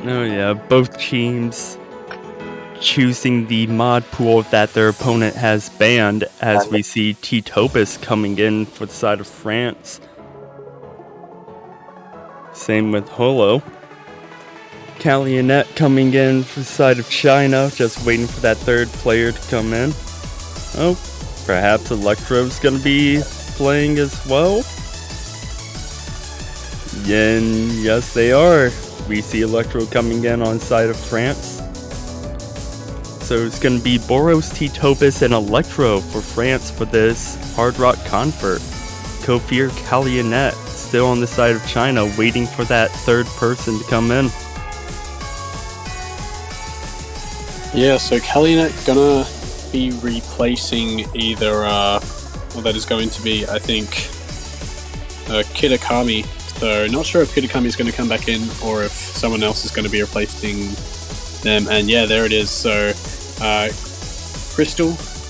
Oh yeah, both teams choosing the mod pool that their opponent has banned, as we see T-Topus coming in for the side of France. Same with Holo. Calionet coming in for the side of China, just waiting for that third player to come in. Oh, perhaps Electro's gonna be playing as well? And yes, they are. We see Electro coming in on side of France. So it's going to be Boros, T-Topus, and Electro for France for this Hard Rock Convert. Kofir Calionet still on the side of China, waiting for that third person to come in. Yeah, so Calionet gonna be replacing either, well, that is going to be, I think, Kitakami. So not sure if Kitakami is going to come back in or if someone else is going to be replacing them. And yeah, there it is. So Crystal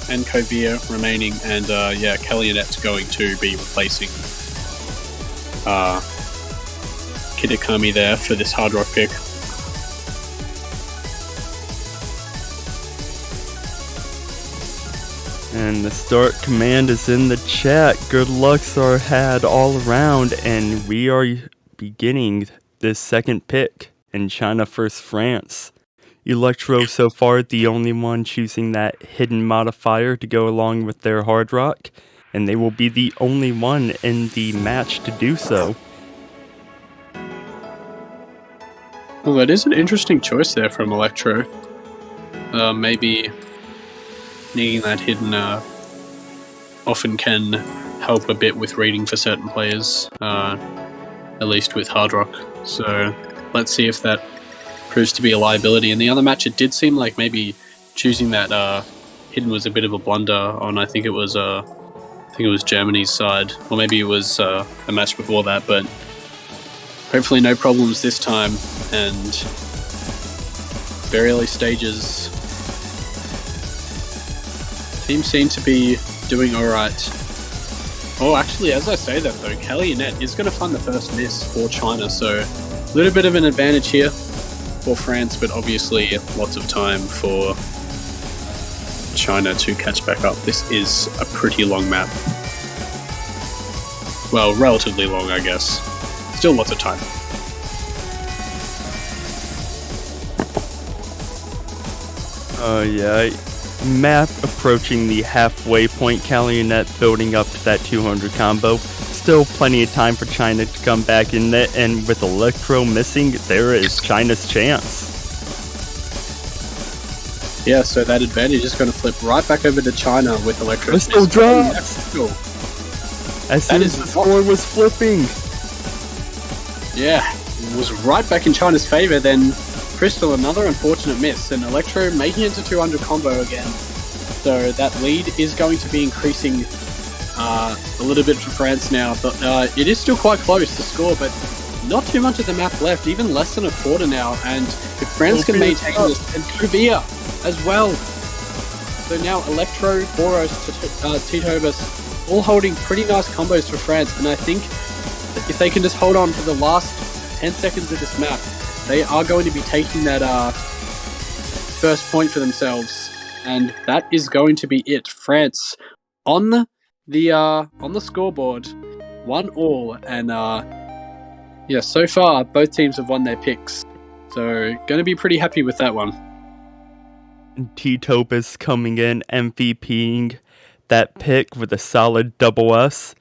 and Kovia remaining, and yeah, Calionet's going to be replacing Kitakami there for this Hard Rock pick. And the start command is in the chat. Good lucks are had all around, and we are beginning this second pick in China vs France. Electro so far the only one choosing that hidden modifier to go along with their Hard Rock, and they will be the only one in the match to do so. Well, that is an interesting choice there from Electro. Maybe needing that hidden often can help a bit with reading for certain players, at least with Hard Rock. So let's see if that proves to be a liability. In the other match, it did seem like maybe choosing that hidden was a bit of a blunder on, I think it was Germany's side, or maybe it was a match before that. But hopefully, no problems this time. And very early stages. Team seem to be doing alright. Oh, actually, as I say that though, Calionet is going to find the first miss for China, so a little bit of an advantage here for France, but obviously lots of time for China to catch back up. This is a pretty long map. Well, relatively long, I guess. Still lots of time. Yeah. Map approaching the halfway point, Calionet building up to that 200 combo. Still plenty of time for China to come back in it, and with Electro missing, there is China's chance. Yeah, so that advantage is going to flip right back over to China with Electro. Crystal drops! As soon as the score was flipping. Yeah, it was right back in China's favor. Then Crystal, another unfortunate miss, and Electro making it to 200 combo again. So that lead is going to be increasing a little bit for France now. But it is still quite close to score, but not too much of the map left, even less than a quarter now. And if France can maintain this, and Kuvia as well. So now Electro, Boros, T-Topus, all holding pretty nice combos for France. And I think if they can just hold on for the last 10 seconds of this map, they are going to be taking that first point for themselves, and that is going to be it. France on the scoreboard, 1-1, and Yeah, so far, both teams have won their picks. So, going to be pretty happy with that one. T-Topus coming in, MVPing that pick with a solid double S.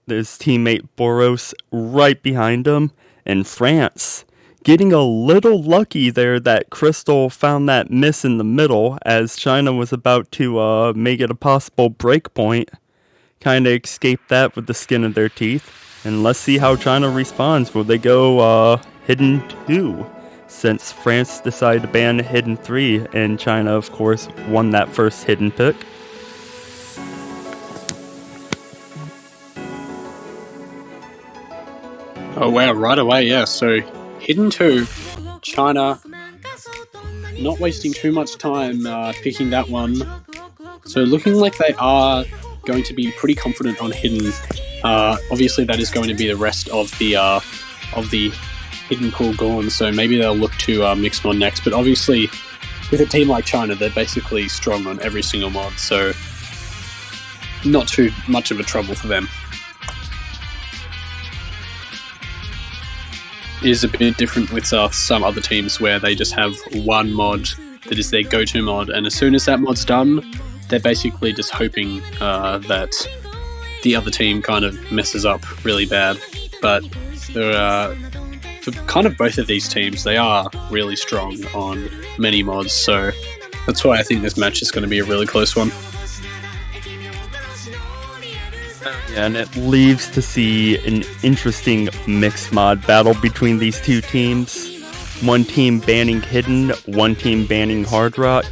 There's teammate Boros right behind him. And France getting a little lucky there that Crystal found that miss in the middle as China was about to make it a possible break point. Kind of escaped that with the skin of their teeth. And let's see how China responds. Will they go hidden 2? Since France decided to ban hidden 3, and China, of course, won that first hidden pick. Oh wow, right away, yeah. So, hidden 2, China not wasting too much time picking that one. So, looking like they are going to be pretty confident on hidden. Obviously, that is going to be the rest of the hidden pool gone, so maybe they'll look to mix mod next. But obviously, with a team like China, they're basically strong on every single mod, so not too much of a trouble for them. It is a bit different with some other teams where they just have one mod that is their go-to mod, and as soon as that mod's done, they're basically just hoping that the other team kind of messes up really bad. But for kind of both of these teams, they are really strong on many mods, so that's why I think this match is going to be a really close one. Yeah, and it leaves to see an interesting mixed mod battle between these two teams. One team banning hidden, one team banning hard rock.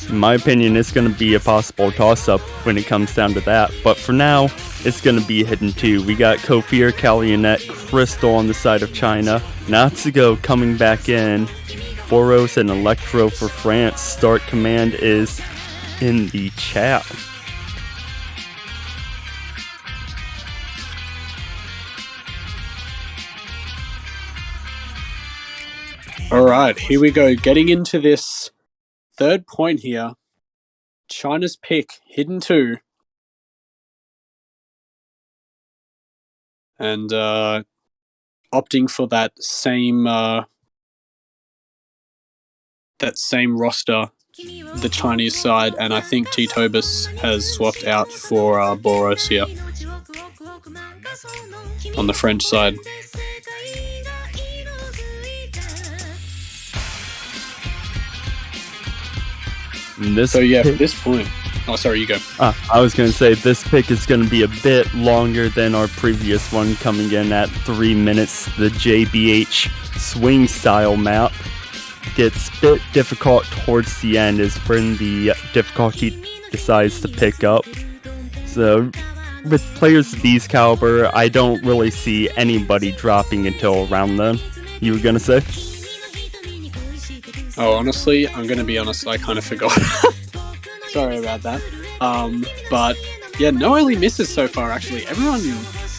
In my opinion, it's going to be a possible toss-up when it comes down to that. But for now, it's going to be hidden 2. We got Kofir, Kalionet, Crystal on the side of China. Natsugo coming back in. Boros and Electro for France. Start command is in the chat. Alright, here we go. Getting into this third point here. China's pick, hidden 2. And opting for that same roster, the Chinese side, and I think T-Tobus has swapped out for Boros here on the French side. So yeah, for this point... Oh, sorry, you go. I was going to say, this pick is going to be a bit longer than our previous one, coming in at 3 minutes. The JBH swing style map gets a bit difficult towards the end as when the difficulty decides to pick up. So with players of these caliber, I don't really see anybody dropping until around then. You were going to say? Oh, honestly, I'm going to be honest, I kind of forgot. Sorry about that. But yeah, no early misses so far, actually. Everyone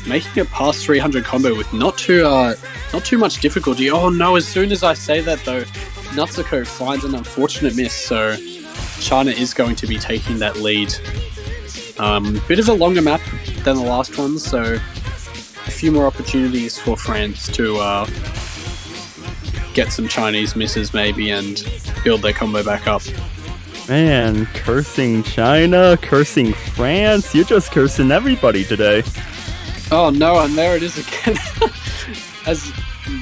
making it past 300 combo with not too much difficulty. Oh no, as soon as I say that though, Natsuko finds an unfortunate miss, so China is going to be taking that lead. Bit of a longer map than the last one, so a few more opportunities for France to get some Chinese misses maybe and build their combo back up. Man, cursing China, cursing France, you're just cursing everybody today. Oh no, and there it is again. As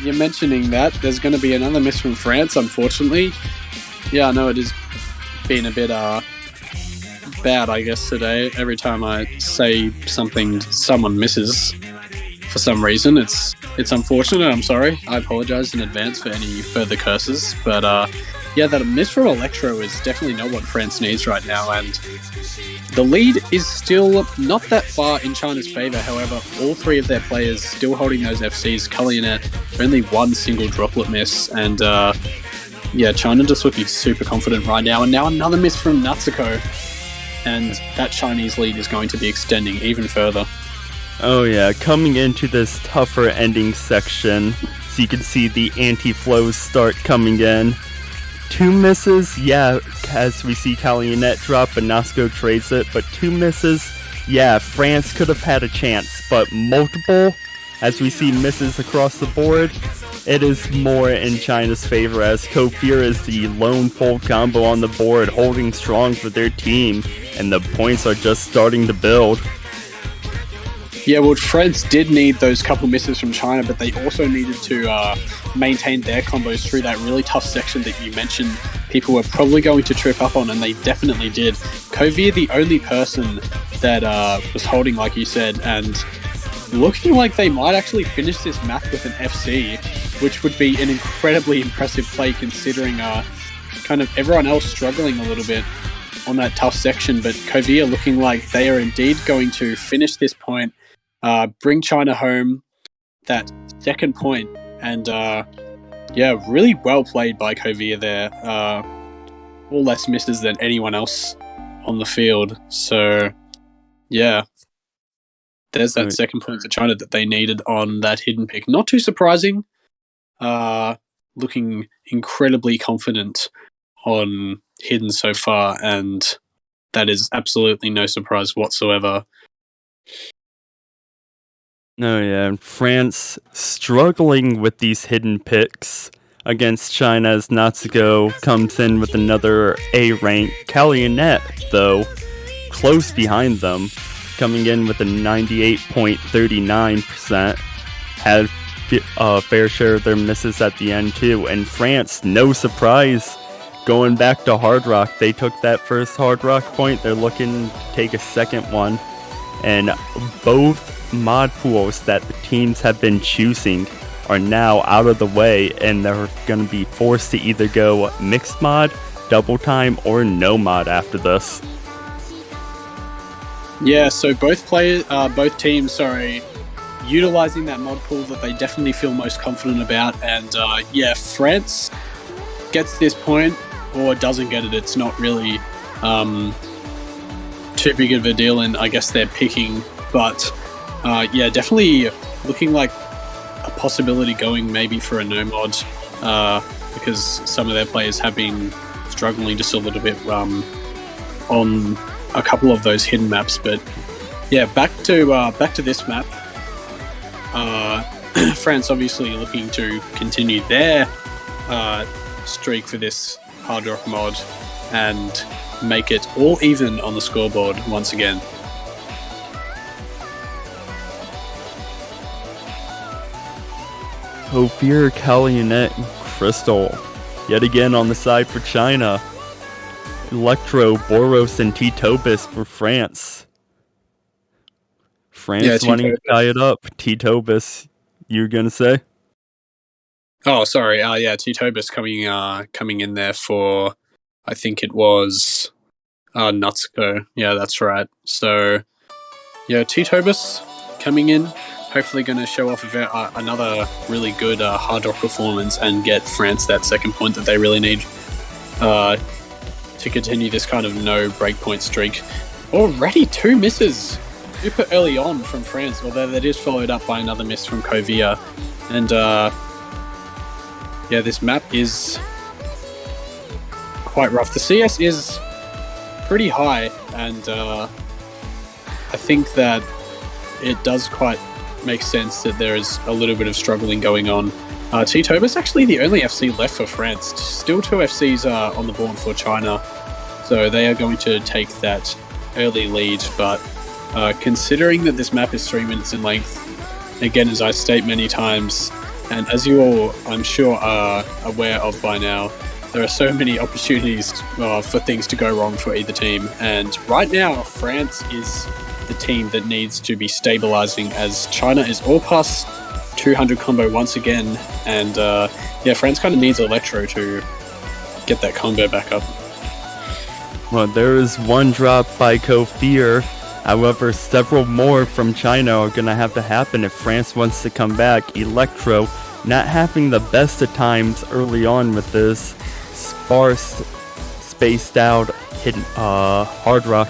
you're mentioning that, there's going to be another miss from France, unfortunately. Yeah, I know it has been a bit bad, I guess, today. Every time I say something, someone misses for some reason. It's unfortunate, I'm sorry. I apologize in advance for any further curses, but yeah, that miss from Electro is definitely not what France needs right now, and the lead is still not that far in China's favour. However, all three of their players still holding those FCs. Kalionet, only one single droplet miss, and yeah, China just looking super confident right now, and now another miss from Natsuko, and that Chinese lead is going to be extending even further. Oh yeah, coming into this tougher ending section, so you can see the anti-flows start coming in. 2 misses, yeah, as we see Kalionet drop, but Natsuko trades it, but 2 misses, yeah, France could have had a chance, but multiple, as we see misses across the board, it is more in China's favor as Kofir is the lone full combo on the board, holding strong for their team, and the points are just starting to build. Yeah, well, France did need those couple misses from China, but they also needed to maintain their combos through that really tough section that you mentioned people were probably going to trip up on, and they definitely did. Kovir, the only person that was holding, like you said, and looking like they might actually finish this map with an FC, which would be an incredibly impressive play considering kind of everyone else struggling a little bit on that tough section. But Kovir looking like they are indeed going to finish this point, bring China home that second point, and yeah, really well played by Kovir there. All less misses than anyone else on the field. So yeah, there's that second point for China that they needed on that hidden pick. Not too surprising. Looking incredibly confident on hidden so far, and that is absolutely no surprise whatsoever. No, yeah, and France struggling with these hidden picks against China as Natsuko comes in with another A rank. Kalionet, though, close behind them, coming in with a 98.39%, had a fair share of their misses at the end too. And France, no surprise, going back to Hard Rock. They took that first Hard Rock point. They're looking to take a second one. And both mod pools that the teams have been choosing are now out of the way, and they're going to be forced to either go mixed mod, double time, or no mod after this. Yeah, so both teams, utilizing that mod pool that they definitely feel most confident about, and yeah, France gets this point or doesn't get it. It's not really too big of a deal, and I guess they're picking, but yeah, definitely looking like a possibility going maybe for a no mod, because some of their players have been struggling just a little bit on a couple of those hidden maps. But yeah, back to this map. France obviously looking to continue their streak for this hard rock mod and make it all even on the scoreboard once again. Kofir, Kalionet, and Crystal, yet again on the side for China. Electro, Boros, and T-Tobis for France. France wanting to tie it up. T-Tobis, you're gonna say? Oh, sorry. Yeah, T-Tobis coming in there for, I think it was Natsuko. Yeah, that's right. So yeah, T-Tobis coming in, hopefully going to show off another really good hard rock performance and get France that second point that they really need to continue this kind of no breakpoint streak. Already 2 misses super early on from France, although that is followed up by another miss from Kovir. And yeah, this map is quite rough. The CS is pretty high, and I think that it does quite make sense that there is a little bit of struggling going on. T-Tobis actually the only FC left for France. Still 2 FCs on the board for China, so they are going to take that early lead. But considering that this map is 3 minutes in length, again, as I state many times, and as you all, I'm sure, are aware of by now, there are so many opportunities for things to go wrong for either team. And right now, France is the team that needs to be stabilizing, as China is all past 200 combo once again. And yeah, France kind of needs Electro to get that combo back up. Well, there is one drop by Kofir. However, several more from China are going to have to happen if France wants to come back. Electro not having the best of times early on with this sparse, spaced out, hidden hard rock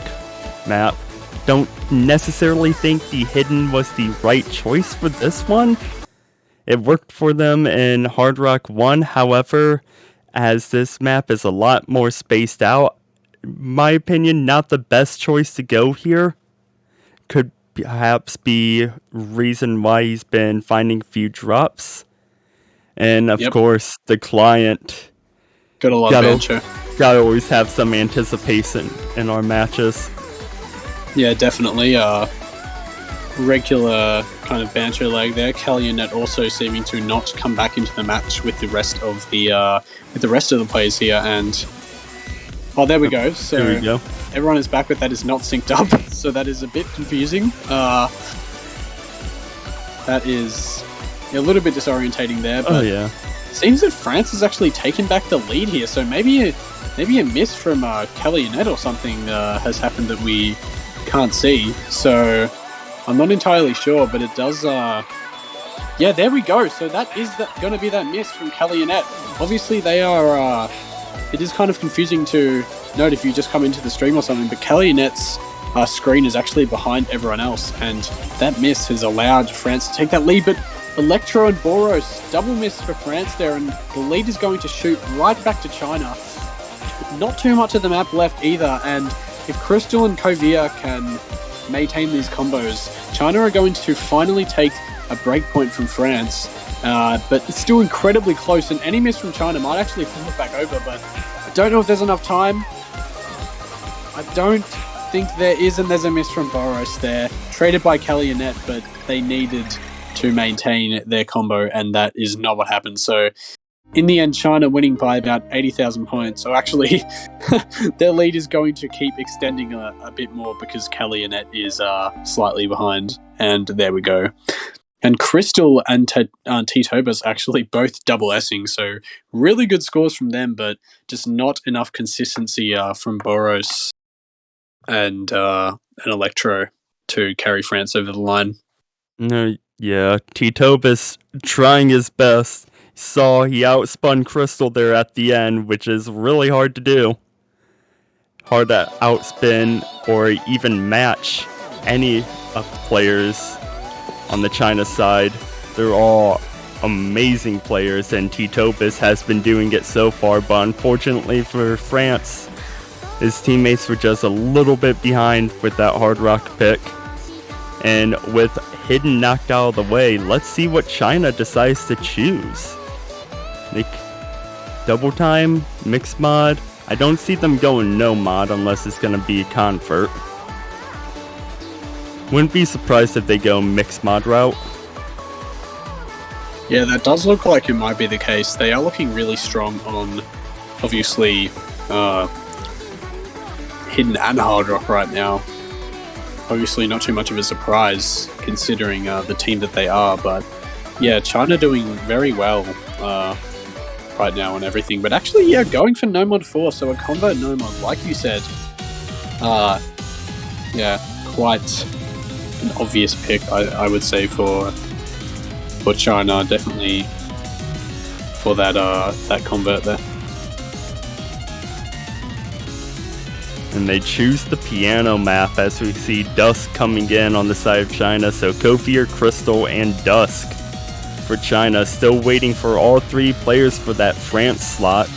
map. Don't necessarily think the hidden was the right choice for this one. It worked for them in Hard Rock 1, however, as this map is a lot more spaced out, in my opinion, not the best choice to go here. Could perhaps be reason why he's been finding a few drops. And of course, the client. Got a lot of banter. Gotta always have some anticipation in our matches. Yeah, definitely. Regular kind of banter leg there. Kellyanette also seeming to not come back into the match with the rest of the players here, and there we go. So there we go. Everyone is back, but that is not synced up, so that is a bit confusing. That is a little bit disorientating there. But seems that France has actually taken back the lead here, so maybe a miss from Kellyanette or something has happened that we can't see. So I'm not entirely sure, but it does. Yeah, there we go. So that is going to be that miss from Kellyanette. Obviously, they are. It is kind of confusing to note if you just come into the stream or something, but Kellyanette's screen is actually behind everyone else, and that miss has allowed France to take that lead. But Electro and Boros, double miss for France there, and the lead is going to shoot right back to China. Not too much of the map left either, and if Crystal and Kovia can maintain these combos, China are going to finally take a breakpoint from France, but it's still incredibly close, and any miss from China might actually flip it back over, but I don't know if there's enough time. I don't think there is, and there's a miss from Boros there, traded by Kellyanette, but they needed to maintain their combo, and that is not what happened. So in the end, China winning by about 80,000 points. So actually, their lead is going to keep extending a bit more because Kellyanette is slightly behind. And there we go. And Crystal and T-Tobas actually both double S-ing. So really good scores from them, but just not enough consistency from Boros and Electro to carry France over the line. No, yeah, T-Tobas trying his best. Saw he outspun Crystal there at the end, which is really hard to do. Hard to outspin or even match any of the players on the China side. They're all amazing players, and T-Tobas has been doing it so far, but unfortunately for France, his teammates were just a little bit behind with that Hard Rock pick. And with Hidden knocked out of the way, let's see what China decides to choose. Like, double time, mixed mod. I don't see them going no mod unless it's going to be a convert. Wouldn't be surprised if they go mixed mod route. Yeah, that does look like it might be the case. They are looking really strong on, obviously, Hidden and Hard Rock right now. Obviously not too much of a surprise considering the team that they are, but yeah, China doing very well right now and everything. But actually, yeah, going for no mod 4, so a convert no mod, like you said. Yeah, quite an obvious pick, I would say, for China, definitely for that convert there. And they choose the piano map as we see Dusk coming in on the side of China. So Kofir, Crystal, and Dusk for China. Still waiting for all three players for that France slot.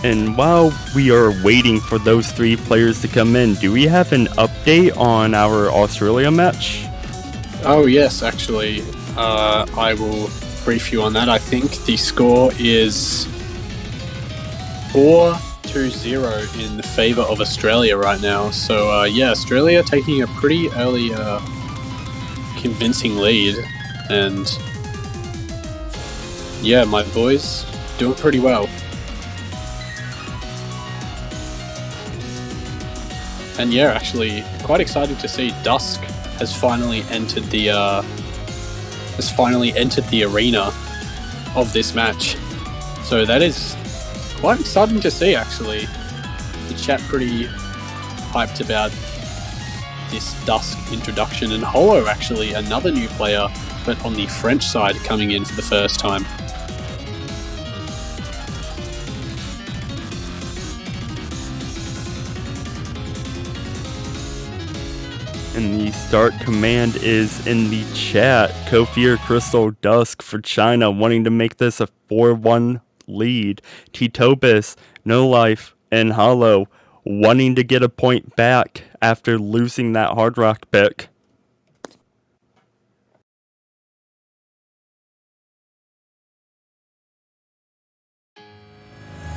And while we are waiting for those three players to come in, do we have an update on our Australia match? Oh yes, actually, I will brief you on that. I think the score is 4-0 in the favour of Australia right now. So yeah, Australia taking a pretty early convincing lead, and yeah, my boys doing pretty well. And yeah, actually quite exciting to see Dusk has finally entered the arena of this match. So that is quite exciting to see, actually. The chat pretty hyped about this Dusk introduction, and Holo actually another new player, but on the French side coming in for the first time. And the start command is in the chat. Kofir, Crystal, Dusk for China, wanting to make this a 4-1 lead. T-Tobas, No Life, and Hollow wanting to get a point back after losing that Hard Rock pick.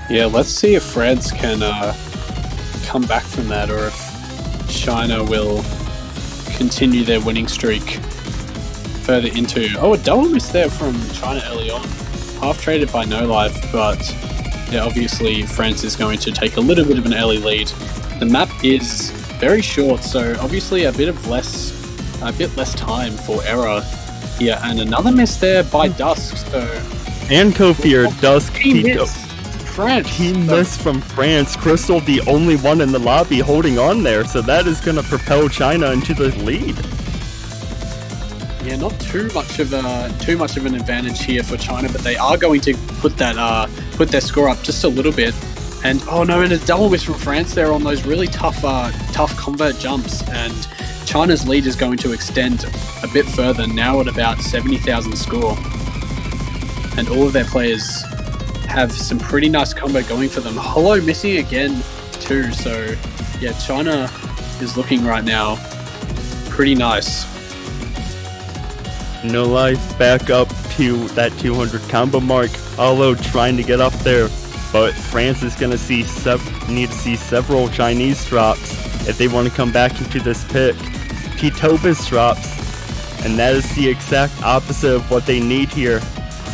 Yeah, let's see if France can come back from that, or if China will continue their winning streak further into... Oh, a double miss there from China early on. Half traded by No Life, but yeah, obviously France is going to take a little bit of an early lead. The map is very short, so obviously a bit less time for error here. And another miss there by Dusk, so... And Kofir, Dusk, France. He missed from France. Crystal, the only one in the lobby holding on there, so that is going to propel China into the lead. Yeah, not too much of an advantage here for China, but they are going to put their score up just a little bit. And oh no, and a double miss from France there on those really tough convert jumps, and China's lead is going to extend a bit further, now at about 70,000 score. And all of their players have some pretty nice combo going for them. Hollow missing again too, so yeah, China is looking right now pretty nice. No Life back up to that 200 combo mark. Hollow trying to get up there, but France is going to need to see several Chinese drops if they want to come back into this pick. Titobas drops, and that is the exact opposite of what they need here.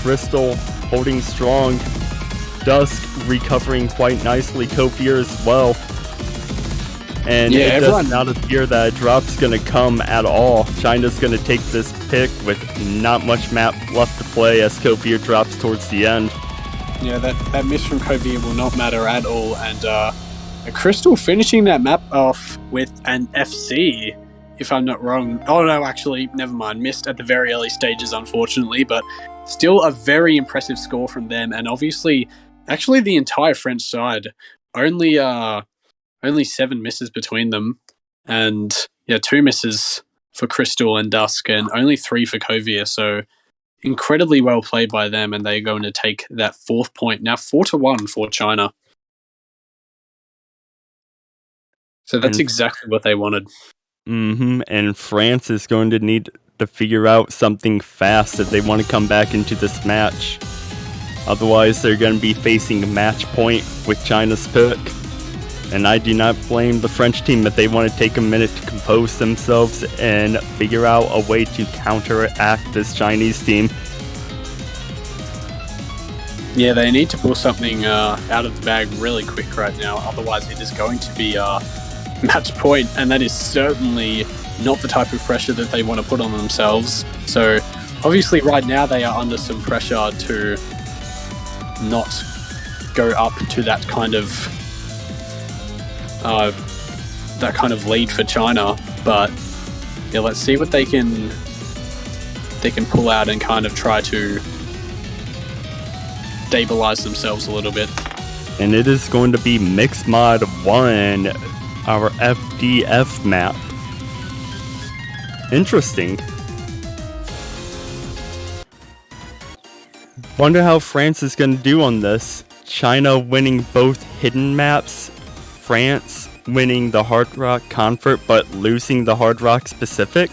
Crystal holding strong. Dusk recovering quite nicely. Kofir as well. And yeah, it does not appear that a drop's going to come at all. China's going to take this pick with not much map left to play as Kofir drops towards the end. Yeah, that miss from Kofir will not matter at all. And Crystal finishing that map off with an FC, if I'm not wrong. Oh no, actually, never mind. Missed at the very early stages, unfortunately, but still a very impressive score from them. And obviously, actually the entire French side, only 7 misses between them, and yeah, 2 misses for Crystal and Dusk, and only 3 for Kofir. So incredibly well played by them, and they're going to take that 4th point now, 4-1 for China. So that's exactly what they wanted. And France is going to need to figure out something fast if they want to come back into this match. Otherwise, they're going to be facing match point with China's pick. And I do not blame the French team if they want to take a minute to compose themselves and figure out a way to counteract this Chinese team. Yeah, they need to pull something out of the bag really quick right now. Otherwise, it is going to be match point, and that is certainly not the type of pressure that they want to put on themselves. So, obviously, right now they are under some pressure to not go up to that kind of lead for China. But yeah, let's see what they can pull out and kind of try to stabilize themselves a little bit. And it is going to be Mixed Mod 1, our FDF map. Interesting. Wonder how France is going to do on this. China winning both hidden maps, France winning the Hard Rock Comfort but losing the Hard Rock Specific.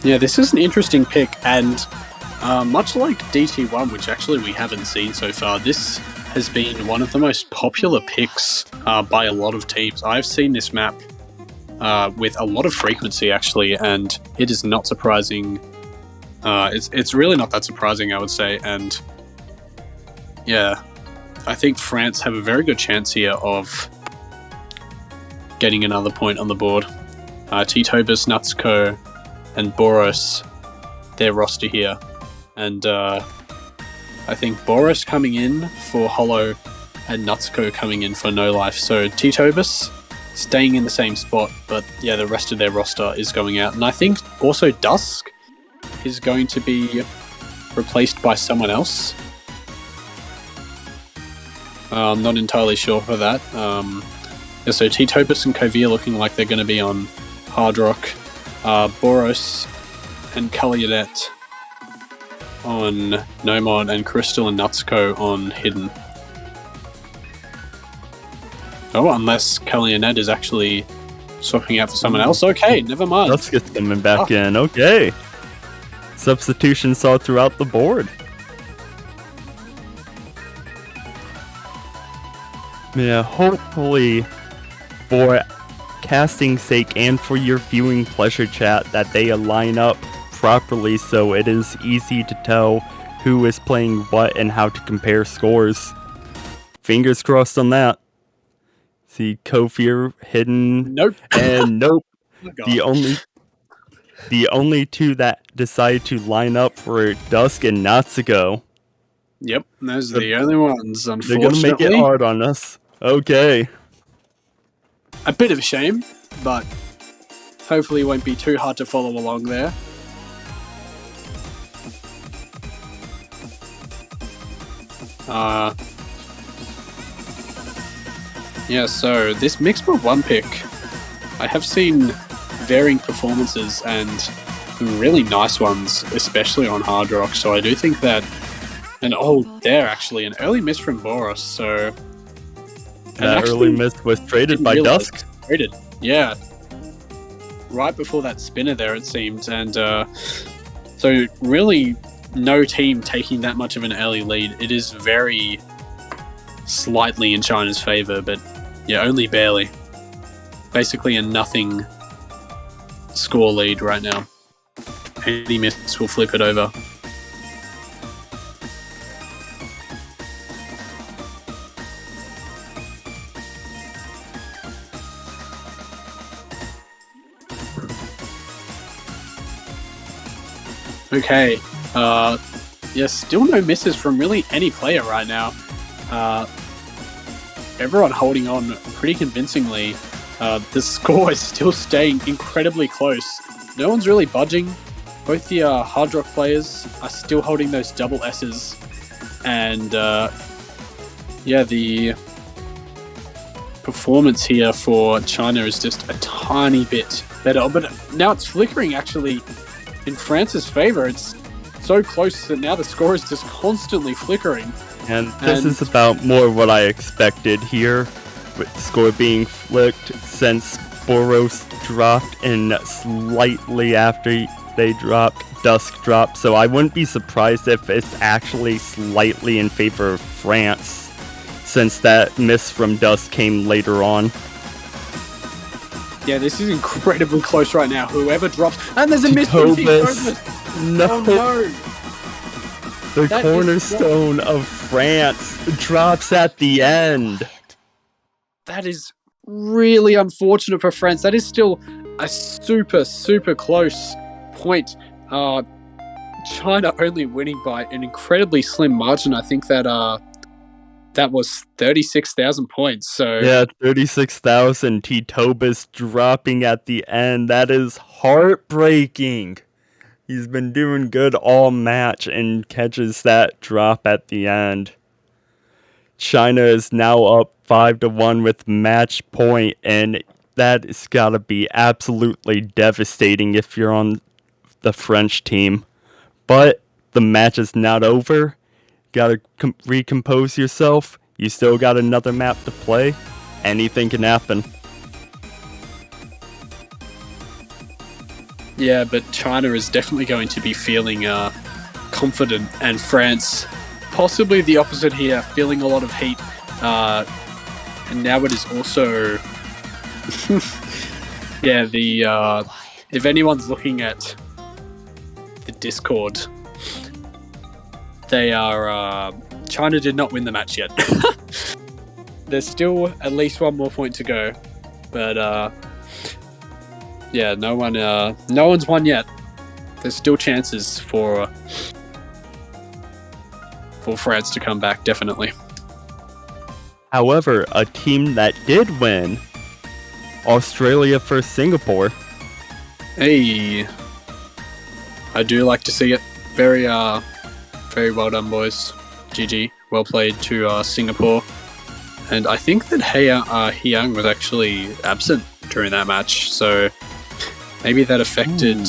Yeah, this is an interesting pick, and much like DT1, which actually we haven't seen so far, this has been one of the most popular picks by a lot of teams. I've seen this map with a lot of frequency, actually, and it is not surprising. It's really not that surprising, I would say, and yeah, I think France have a very good chance here of getting another point on the board. Titobas, Natsuko, and Boros, their roster here. And I think Boros coming in for Hollow and Natsuko coming in for No Life. So Titobas staying in the same spot, but yeah, the rest of their roster is going out. And I think also Dusk is going to be replaced by someone else. I'm not entirely sure for that. Yeah, so Titobas and Kofir looking like they're going to be on Hard Rock. Boros and Kaliadet on Nomod and Crystal and Natsuko on Hidden. Oh, unless Kellyanette is actually swapping out for someone else. Okay, never mind. Dusk is coming back in. Okay. Substitutions all throughout the board. Yeah, hopefully for casting's sake and for your viewing pleasure, chat, that they align up properly so it is easy to tell who is playing what and how to compare scores. Fingers crossed on that. See, Kofir, Hidden, Nope. and Nope. Oh my The only two that decide to line up were Dusk and Natsuko. Yep, those are the only ones, They're unfortunately. gonna make it hard on us. Okay. A bit of a shame, but hopefully it won't be too hard to follow along there. Yeah, so this mixed mod 1 pick, I have seen varying performances and some really nice ones, especially on Hard Rock, so I do think that there actually, an early miss from Boros, so... That early miss was traded by Dusk. Traded, yeah. Right before that spinner there, it seemed, and so really no team taking that much of an early lead. It is very slightly in China's favor, but yeah, only barely. Basically a nothing score lead right now. Any miss will flip it over. Okay, yeah, still no misses from really any player right now. Everyone holding on pretty convincingly. The score is still staying incredibly close. No one's really budging. Both the Hard Rock players are still holding those double S's. And yeah, the performance here for China is just a tiny bit better. But now it's flickering actually in France's favor. It's so close that now the score is just constantly flickering. And this is about more what I expected here, with the score being flicked since Boros dropped and slightly after they dropped, Dusk dropped. So I wouldn't be surprised if it's actually slightly in favor of France, since that miss from Dusk came later on. Yeah, this is incredibly close right now. Whoever drops... And there's a miss from Titobus. No. Oh no! The cornerstone of France drops at the end. That is really unfortunate for France. That is still a super, super close point. China only winning by an incredibly slim margin. I think that that was 36,000 points. So yeah, 36,000. Titobus dropping at the end. That is heartbreaking. He's been doing good all match and catches that drop at the end. China is now up 5-1 with match point, and that has got to be absolutely devastating if you're on the French team. But the match is not over. Gotta recompose yourself. You still got another map to play. Anything can happen. yeah, but China is definitely going to be feeling confident, and France possibly the opposite here, feeling a lot of heat. And now it is also yeah, the if anyone's looking at the Discord, they are China did not win the match yet. There's still at least one more point to go, but yeah, no one's won yet. There's still chances for France to come back, definitely. However, a team that did win, Australia versus Singapore. Hey, I do like to see it. Very well done, boys. GG, well played to Singapore. And I think that Hyang was actually absent during that match, so maybe that affected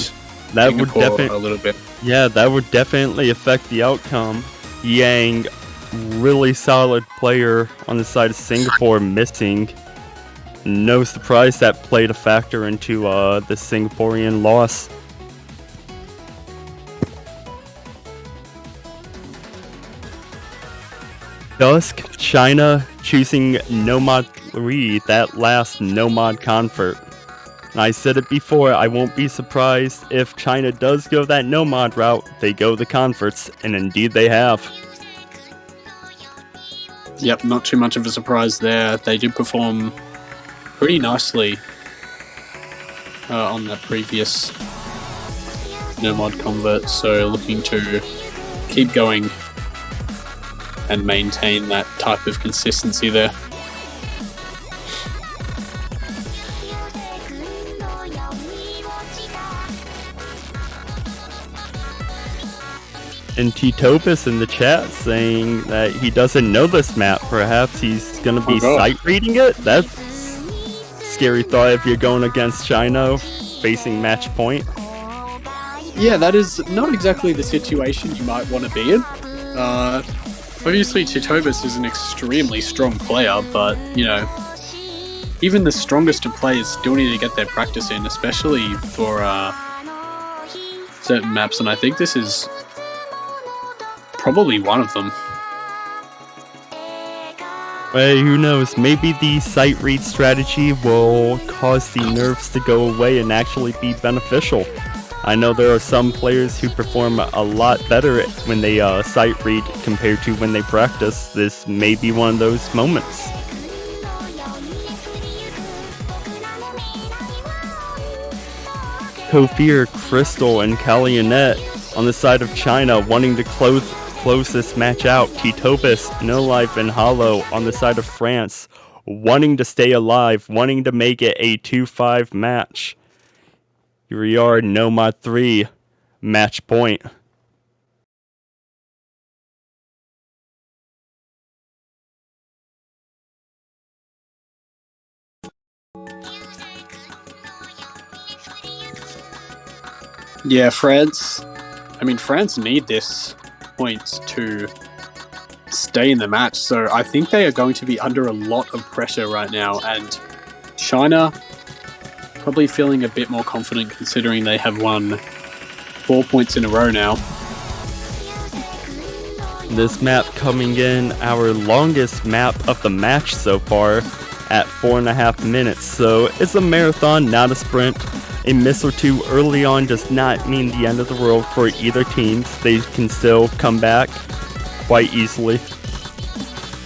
That Singapore would a little bit. Yeah, that would definitely affect the outcome. Yang, really solid player on the side of Singapore, missing. No surprise that played a factor into the Singaporean loss. Dusk, China choosing Nomad 3, that last Nomad convert. I said it before, I won't be surprised if China does go that Nomad route, they go the converts, and indeed they have. Yep, not too much of a surprise there. They did perform pretty nicely on that previous Nomad convert, so looking to keep going and maintain that type of consistency there. And Titopus in the chat saying that he doesn't know this map. Perhaps he's going to be sight reading it? That's scary thought if you're going against China facing match point. Yeah, that is not exactly the situation you might want to be in. Obviously, Titopus is an extremely strong player, but, you know, even the strongest of players still need to get their practice in, especially for certain maps, and I think this is probably one of them. Well, who knows? Maybe the sight read strategy will cause the nerves to go away and actually be beneficial. I know there are some players who perform a lot better when they sight read compared to when they practice. This may be one of those moments. Kofir, Crystal, and Kalionet on the side of China wanting to close this match out. Titopus, No Life, and Hollow on the side of France wanting to stay alive, wanting to make it a 2-5 match. Here we are, Nomad 3, match point. Yeah, France need this points to stay in the match, so I think they are going to be under a lot of pressure right now, and China probably feeling a bit more confident considering they have won 4 points in a row now. This map coming in our longest map of the match so far at 4.5 minutes, so it's a marathon, not a sprint. A miss or two early on does not mean the end of the world for either teams. They can still come back quite easily.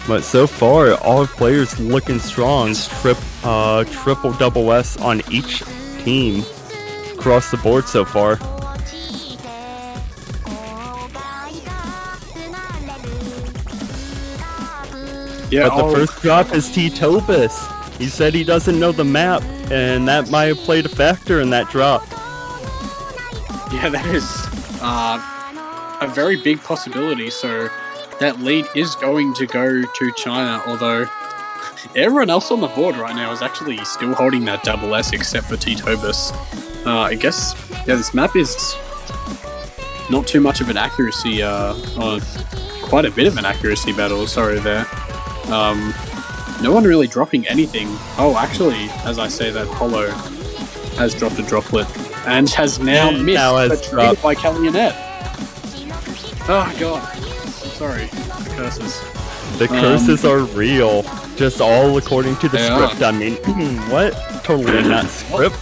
But so far, all players looking strong. Triple double S on each team across the board so far. Yeah, but the first drop is Titopus. He said he doesn't know the map, and that might have played a factor in that drop. Yeah, that is a very big possibility, so that lead is going to go to China, although everyone else on the board right now is actually still holding that double S except for Titopus. I guess, yeah, this map is not too much of an accuracy, quite a bit of an accuracy battle, sorry there. No one really dropping anything. Oh, actually, as I say that, Hollow has dropped a droplet and has now missed, but treated by Kalionet. Oh god, sorry, the curses. The curses are real, just all according to the script. I mean, what? Totally not script.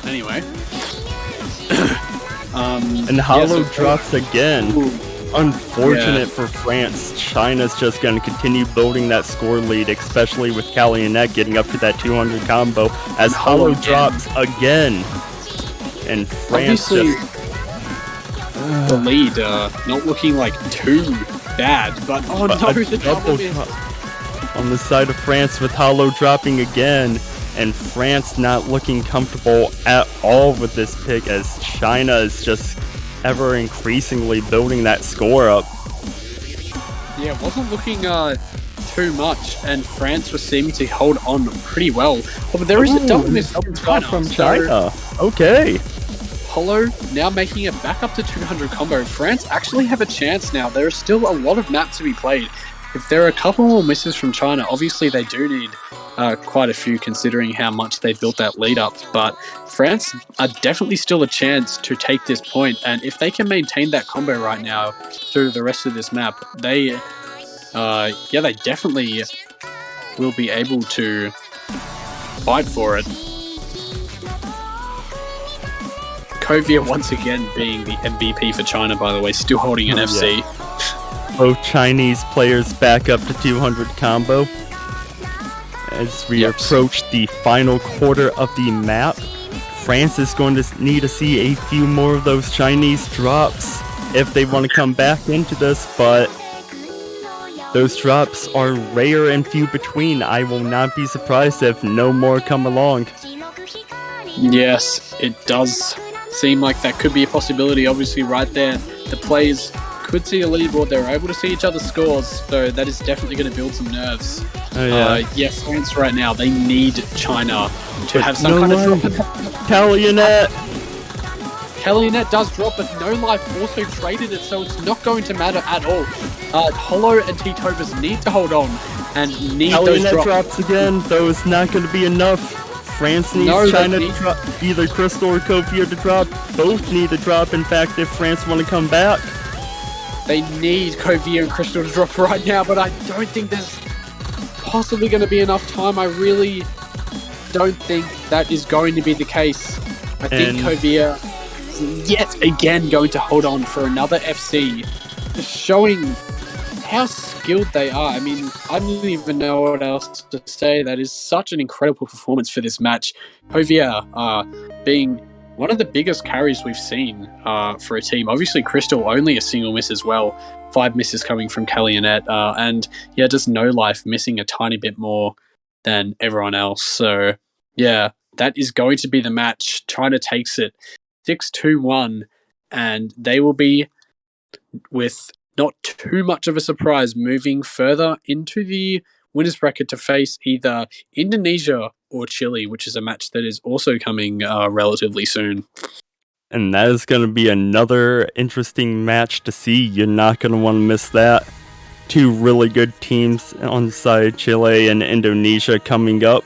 Anyway. And Hollow drops again. Ooh. Unfortunate for France. China's just going to continue building that score lead, especially with Kalionet getting up to that 200 combo as Hollow drops again. And France obviously, just... the lead not looking like too bad, but no, the double on the side of France with Hollow dropping again, and France not looking comfortable at all with this pick as China is just ever increasingly building that score up. Yeah, it wasn't looking too much, and France was seeming to hold on pretty well. Oh, but there is a double miss from China. Okay. Holo now making it back up to 200 combo. France actually have a chance now. There are still a lot of maps to be played. If there are a couple more misses from China, obviously they do need quite a few considering how much they built that lead up. But France are definitely still a chance to take this point. And if they can maintain that combo right now through the rest of this map, they definitely will be able to fight for it. Kovia once again being the MVP for China, by the way, still holding an FC. Both Chinese players back up to 200 combo. As we approach the final quarter of the map, France is going to need to see a few more of those Chinese drops if they want to come back into this, but those drops are rare and few between. I will not be surprised if no more come along. Yes, it does seem like that could be a possibility. Obviously, right there, the players could see a leaderboard. They're able to see each other's scores, so that is definitely going to build some nerves. France right now, they need China to have some kind of drop. Kalionet does drop, but No Life also traded it, so it's not going to matter at all. Holo and T-Tovas need to hold on and need those drops again, though it's not going to be enough. France needs China to drop, either Crystal or Kovia to drop. Both need to drop, in fact, if France want to come back. They need Kovia and Crystal to drop right now, but I don't think there's possibly going to be enough time. I really don't think that is going to be the case. I think Kovia is yet again going to hold on for another FC, just showing how skilled they are. I mean, I don't even know what else to say. That is such an incredible performance for this match. Kovia being one of the biggest carries we've seen for a team. Obviously, Crystal only a single miss as well. 5 misses coming from Kalionet. And just No Life missing a tiny bit more than everyone else. So, yeah, that is going to be the match. China takes it 6-2-1. And they will be, with not too much of a surprise, moving further into the winners bracket to face either Indonesia or Chile, which is a match that is also coming relatively soon. And that is going to be another interesting match to see. You're not going to want to miss that. 2 really good teams on the side, Chile and Indonesia, coming up.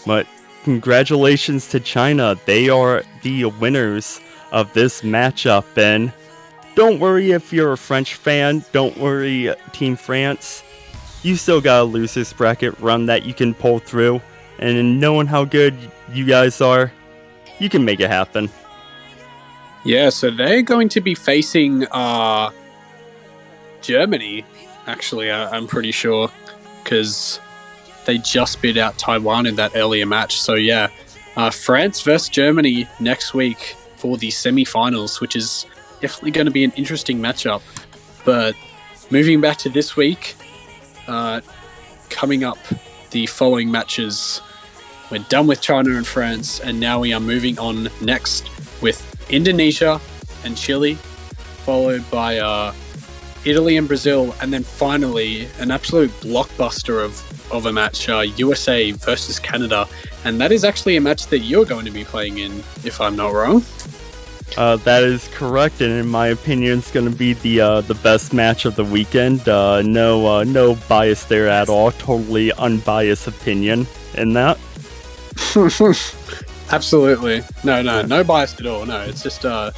But congratulations to China. They are the winners of this matchup. And don't worry if you're a French fan. Don't worry, Team France. You still got a losers bracket run that you can pull through. And knowing how good you guys are, you can make it happen. Yeah, so they're going to be facing Germany, actually, I'm pretty sure, because they just beat out Taiwan in that earlier match. So yeah, France versus Germany next week for the semi-finals, which is definitely going to be an interesting matchup. But moving back to this week, coming up the following matches, we're done with China and France, and now we are moving on next with Indonesia and Chile, followed by Italy and Brazil, and then finally an absolute blockbuster of a match, USA versus Canada. And that is actually a match that you're going to be playing in, if I'm not wrong. That is correct, and in my opinion, it's going to be the best match of the weekend. No bias there at all. Totally unbiased opinion in that. Absolutely. No bias at all. No, it's just a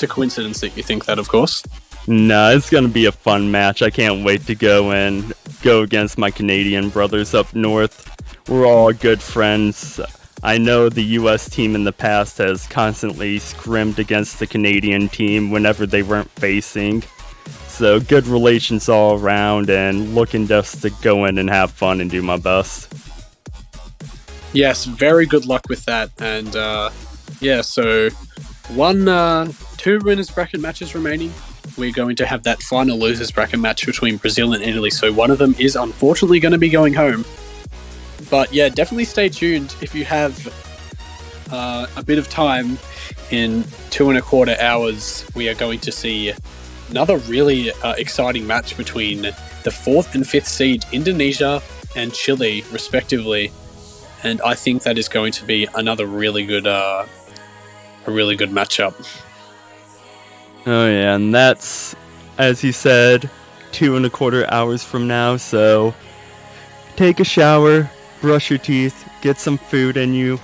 coincidence that you think that, of course. No, it's going to be a fun match. I can't wait to go against my Canadian brothers up north. We're all good friends. I know the US team in the past has constantly scrimmed against the Canadian team whenever they weren't facing. So good relations all around, and looking just to go in and have fun and do my best. Yes, very good luck with that. And so 2 winners bracket matches remaining. We're going to have that final losers bracket match between Brazil and Italy. So one of them is unfortunately going to be going home. But yeah, definitely stay tuned if you have a bit of time. In 2.25 hours, we are going to see another really exciting match between the 4th and 5th seed Indonesia and Chile, respectively. And I think that is going to be another really good a really good matchup. Oh yeah, and that's, as you said, 2.25 hours from now, so take a shower, brush your teeth, get some food in you,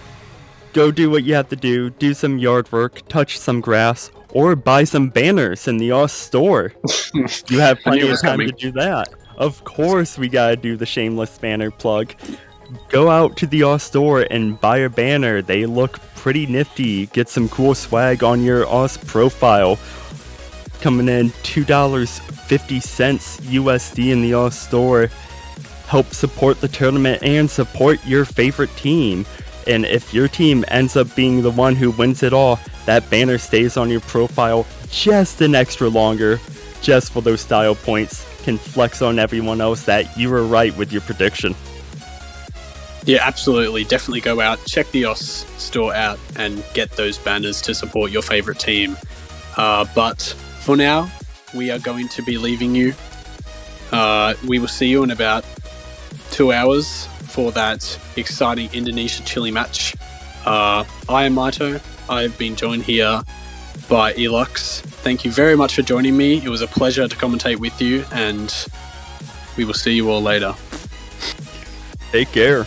go do what you have to do some yard work, touch some grass, or buy some banners in the OS store. You have plenty of time to do that. Of course we gotta do the shameless banner plug. Go out to the OS store and buy a banner. They look pretty nifty. Get some cool swag on your OS profile. Coming in $2.50 USD in the OS store. Help support the tournament and support your favorite team. And if your team ends up being the one who wins it all, that banner stays on your profile just an extra longer, just for those style points. Can flex on everyone else that you were right with your prediction. Yeah, absolutely. Definitely go out, check the OS store out, and get those banners to support your favorite team. But for now, we are going to be leaving you. We will see you in about 2 hours for that exciting Indonesia-Chile match. I am Maito. I've been joined here by Elux. Thank you very much for joining me. It was a pleasure to commentate with you, and we will see you all later. Take care.